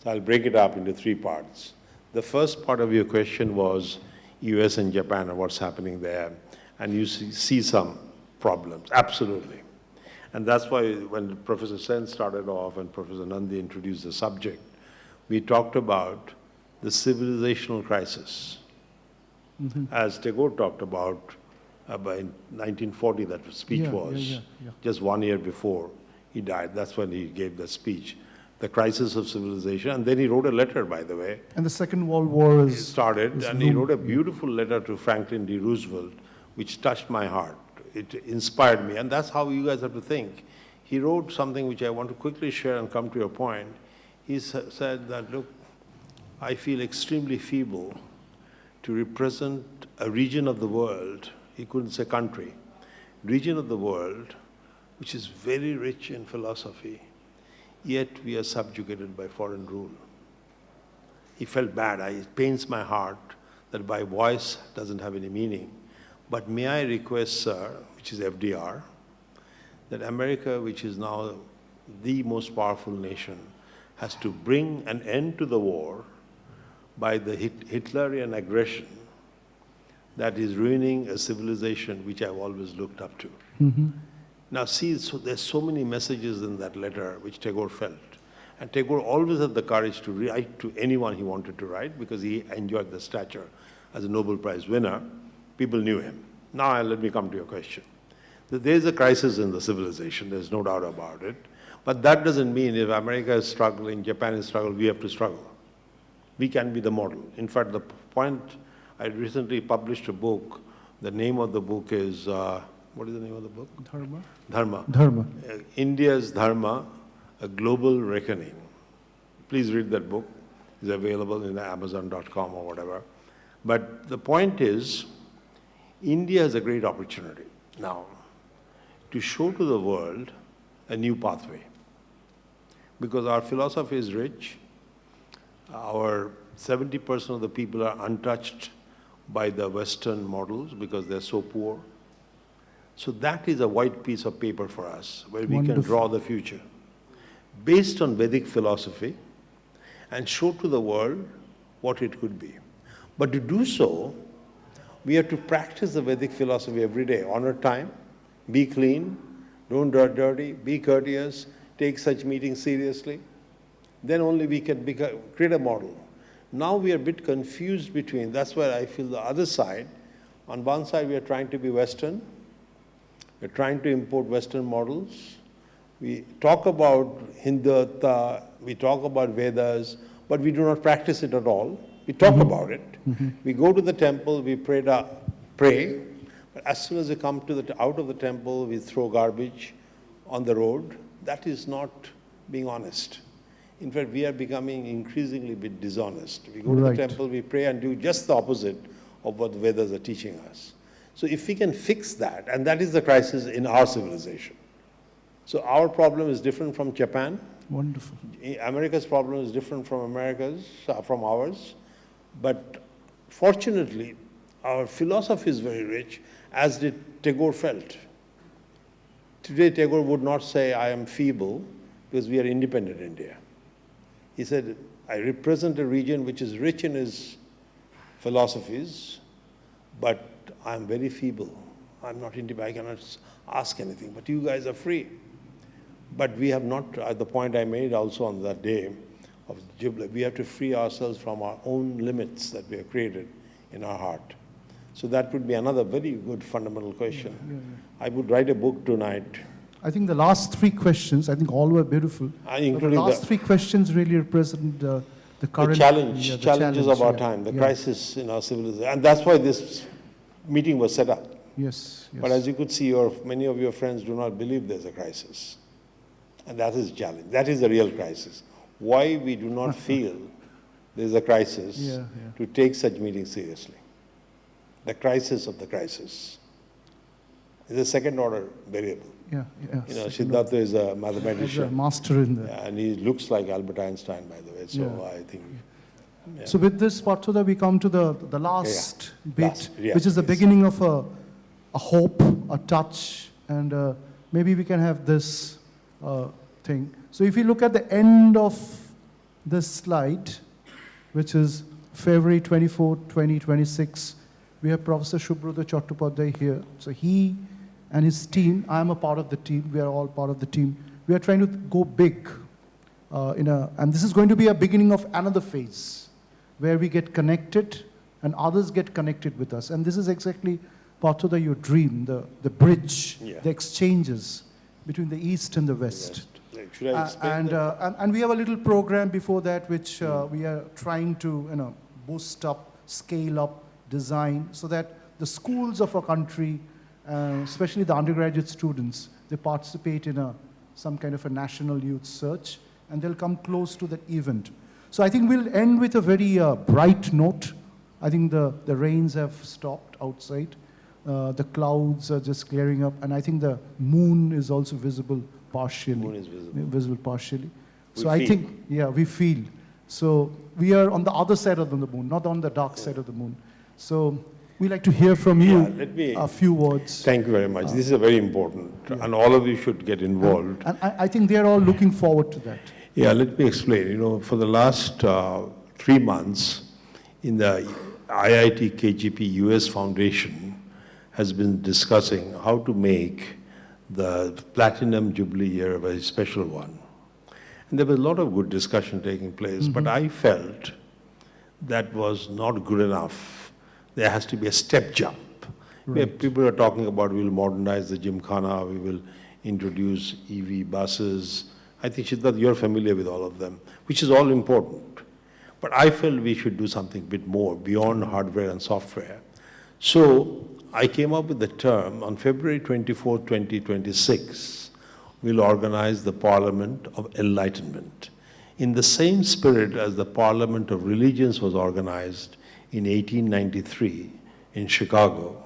So I'll break it up into three parts. The first part of your question was US and Japan and what's happening there. And you see some problems, absolutely. And that's why when Professor Sen started off and Professor Nandi introduced the subject, we talked about the civilizational crisis. As Tagore talked about by 1940, that speech was, just 1 year before he died. That's when he gave the speech, the crisis of civilization. And then he wrote a letter, by the way. And the Second World War He wrote a beautiful letter to Franklin D. Roosevelt, which touched my heart. It inspired me, and that's how you guys have to think. He wrote something which I want to quickly share and come to your point. He said that, look, I feel extremely feeble to represent a region of the world, he couldn't say country, region of the world, which is very rich in philosophy, yet we are subjugated by foreign rule. He felt bad. It pains my heart that my voice doesn't have any meaning. But may I request, sir, which is FDR, that America, which is now the most powerful nation, has to bring an end to the war by the Hitlerian aggression that is ruining a civilization which I've always looked up to. Now see, there's so many messages in that letter which Tagore felt. And Tagore always had the courage to write to anyone he wanted to write because he enjoyed the stature as a Nobel Prize winner. People knew him. Now let me come to your question. There's a crisis in the civilization, there's no doubt about it. But that doesn't mean if America is struggling, Japan is struggling, we have to struggle. We can be the model. In fact, the point, I recently published a book. The name of the book is, what is the name of the book? Dharma. India's Dharma, A Global Reckoning. Please read that book. It's available in Amazon.com or whatever. But the point is, India has a great opportunity now to show to the world a new pathway. Because our philosophy is rich, our 70% of the people are untouched by the Western models because they're so poor. So that is a white piece of paper for us where we can draw the future based on Vedic philosophy and show to the world what it could be. But to do so, we have to practice the Vedic philosophy every day. Honor time, be clean, don't dirt dirty, be courteous, take such meetings seriously. Then only we can create a model. Now we are a bit confused between, that's where I feel the other side, On one side, we are trying to be Western. We're trying to import Western models. We talk about Hindutva, we talk about Vedas, but we do not practice it at all. We talk about it. We go to the temple, we pray, but as soon as we come to out of the temple, we throw garbage on the road. That is not being honest. In fact, we are becoming increasingly a bit dishonest. We go to the temple, we pray and do just the opposite of what the Vedas are teaching us. So if we can fix that, and that is the crisis in our civilization. So our problem is different from Japan. Wonderful. America's problem is different from ours. But fortunately, our philosophy is very rich, as did Tagore felt. Today, Tagore would not say, I am feeble, because we are independent India. He said, I represent a region which is rich in his philosophies, but I'm very feeble. I'm not independent, I cannot ask anything, but you guys are free. But we have not, at the point I made also on that day of Jubilee, we have to free ourselves from our own limits that we have created in our heart. So that would be another very good fundamental question. I would write a book tonight. I think the last three questions, I think all were beautiful. The last three questions really represent the current challenges of our time, the crisis in our civilization. And that's why this meeting was set up. Yes. But as you could see, many of your friends do not believe there's a crisis. And that is a challenge. That is the real crisis. Why we do not feel there's a crisis to take such meetings seriously. The crisis of the crisis is a second order variable. Siddhartha is a mathematician. He's a master in that. And he looks like Albert Einstein, by the way. So I think. So with this, Partha, we come to the last bit, which is the beginning of a hope, a touch, and maybe we can have this thing. So if you look at the end of this slide, which is February 24, 2026, we have Professor Subhrata Chattopadhyay here. So he and his team, I am a part of the team, we are all part of the team. We are trying to go big, and this is going to be a beginning of another phase, where we get connected and others get connected with us. And this is exactly, Partha, your dream, the bridge, the exchanges between the East and the West. Should I explain and we have a little program before that, which we are trying to boost up, scale up, design, so that the schools of our country, especially the undergraduate students, they participate in some kind of a national youth search, and they'll come close to that event. So I think we'll end with a very bright note. I think the rains have stopped outside. The clouds are just clearing up, and I think the moon is also visible partially. Moon is visible partially. So I think, we feel. So we are on the other side of the moon, not on the dark side of the moon. So we'd like to hear from you a few words. Thank you very much. This is very important, and all of you should get involved. And I think they're all looking forward to that. Yeah, let me explain. For the last 3 months, in the IIT KGP US Foundation has been discussing how to make the Platinum Jubilee year a very special one. And there was a lot of good discussion taking place, but I felt that was not good enough. There has to be a step jump. People are talking about we'll modernize the Gymkhana, we will introduce EV buses. I think, Siddharth, you're familiar with all of them, which is all important. But I felt we should do something a bit more beyond hardware and software. So I came up with the term, on February 24, 2026, we'll organize the Parliament of Enlightenment, in the same spirit as the Parliament of Religions was organized in 1893 in Chicago,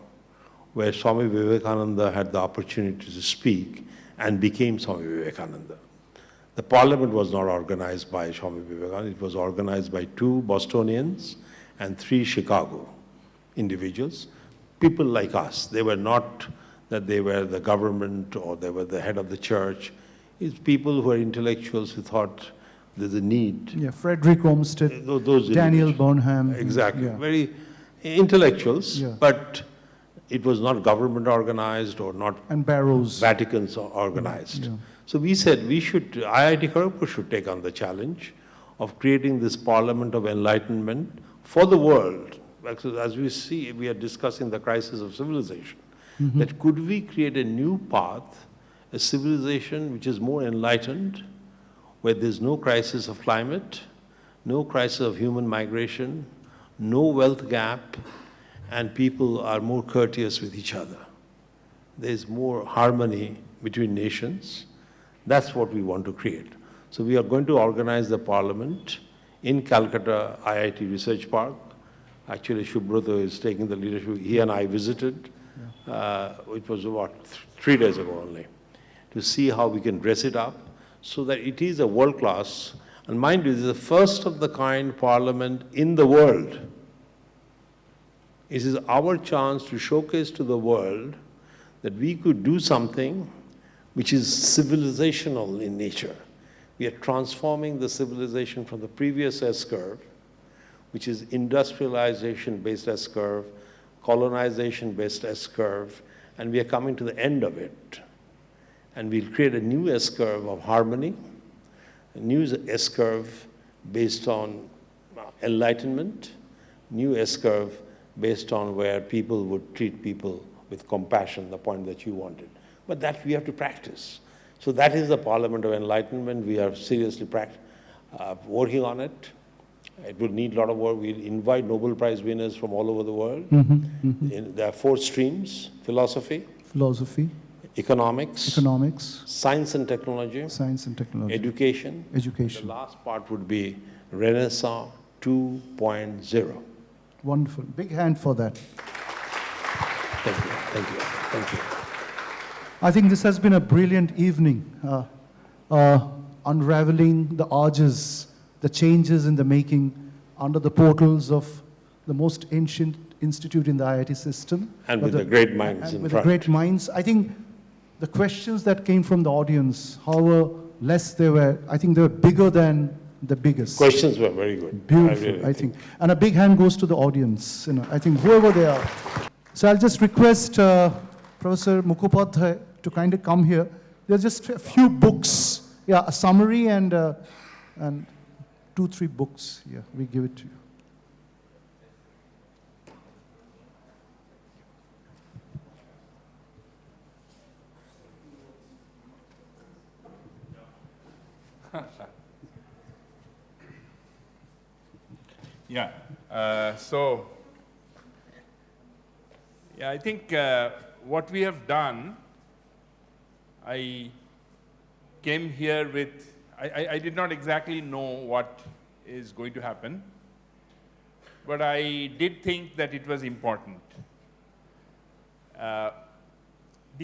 where Swami Vivekananda had the opportunity to speak and became Swami Vivekananda. The Parliament was not organized by Swami Vivekananda, it was organized by 2 Bostonians and 3 Chicago individuals, people like us. They were not that they were the government or they were the head of the church. It's people who are intellectuals who thought there's a need. Yeah, Frederick Olmsted, Daniel Bonham. Exactly, very intellectuals, but it was not government organized or not and Barrows. Vatican's organized. So we said IIT Kharagpur should take on the challenge of creating this Parliament of Enlightenment for the world, as we see, we are discussing the crisis of civilization, that could we create a new path, a civilization which is more enlightened, where there's no crisis of climate, no crisis of human migration, no wealth gap, and people are more courteous with each other. There's more harmony between nations. That's what we want to create. So we are going to organize the parliament in Calcutta IIT Research Park. Actually, Shubhrata is taking the leadership. He and I visited. It was about 3 days ago only, to see how we can dress it up so that it is a world-class, and mind you, this is the first of the kind parliament in the world. It is our chance to showcase to the world that we could do something which is civilizational in nature. We are transforming the civilization from the previous S-curve, which is industrialization-based S-curve, colonization-based S-curve, and we are coming to the end of it. And we'll create a new S-curve of harmony, a new S-curve based on enlightenment, new S-curve based on where people would treat people with compassion, the point that you wanted. But that we have to practice. So that is the Parliament of Enlightenment. We are seriously working on it. It will need a lot of work. We'll invite Nobel Prize winners from all over the world. There are 4 streams: philosophy, economics, science and technology, education. The last part would be Renaissance 2.0. Wonderful. Big hand for that. Thank you. Thank you. Thank you. I think this has been a brilliant evening, unraveling the arches, the changes in the making under the portals of the most ancient institute in the IIT system. And with the great minds in front. With the great minds. I think the questions that came from the audience, however less they were, I think they were bigger than the biggest. Questions were very good. Beautiful, I think. And a big hand goes to the audience. I think whoever they are. So I'll just request Professor Mukhopadhyay to kind of come here. There's just a few books. Yeah, a summary and 2-3 books. Yeah, we give it to you. Yeah. I think what we have done, I came here with, I did not exactly know what is going to happen, but I did think that it was important. The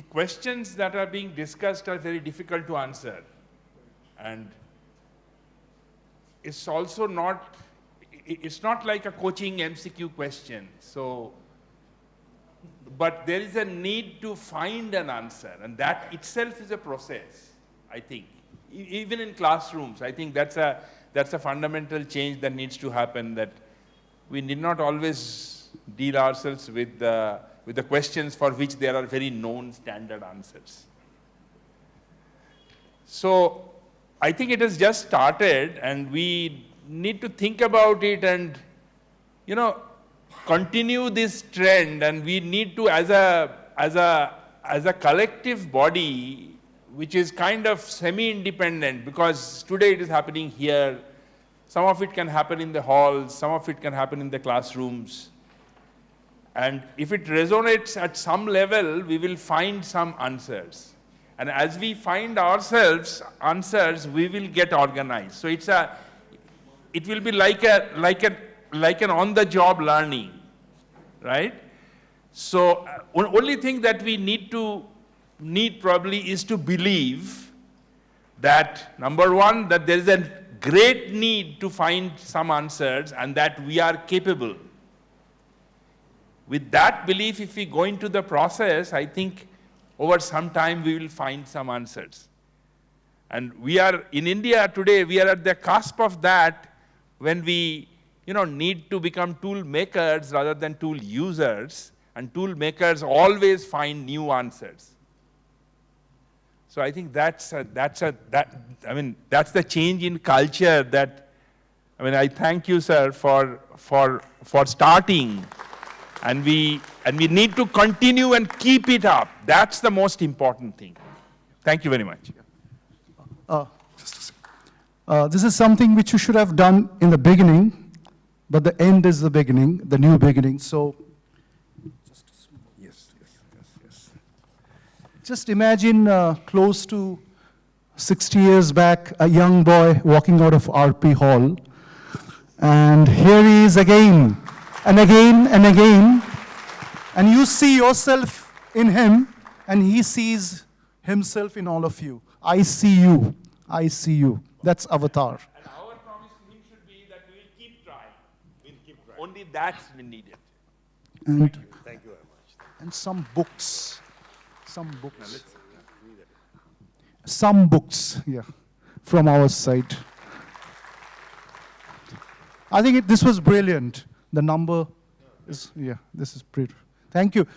questions that are being discussed are very difficult to answer, and it's also not, it's not like a coaching MCQ question. So, but there is a need to find an answer, and that itself is a process, I think. Even in classrooms, I think that's a fundamental change that needs to happen, that we need not always deal ourselves with the questions for which there are very known standard answers. So I think it has just started, and we need to think about it and, continue this trend, and we need to, as a collective body, which is kind of semi-independent, because today it is happening here, some of it can happen in the halls, some of it can happen in the classrooms, and if it resonates at some level, we will find some answers. And as we find ourselves answers, we will get organized. So it will be like an on-the-job learning, right? So only thing that we need probably is to believe that, number one, that there is a great need to find some answers and that we are capable. With that belief, if we go into the process, I think over some time we will find some answers. And we are, in India today, we are at the cusp of that, when we need to become tool makers rather than tool users, and tool makers always find new answers. So I think that's the change in culture that I mean, I thank you, sir, for starting. And we need to continue and keep it up. That's the most important thing. Thank you very much. This is something which you should have done in the beginning, but the end is the beginning, the new beginning. So, just imagine close to 60 years back, a young boy walking out of RP Hall, and here he is again, and again, and again, and you see yourself in him, and he sees himself in all of you. I see you. I see you. That's Avatar. And our promise to him should be that we will keep trying. We'll keep trying. Only that's needed. And Thank you very much. And some books. Some books. Some books, yeah, from our side. I think this was brilliant. The number is, yeah, this is brilliant. Thank you.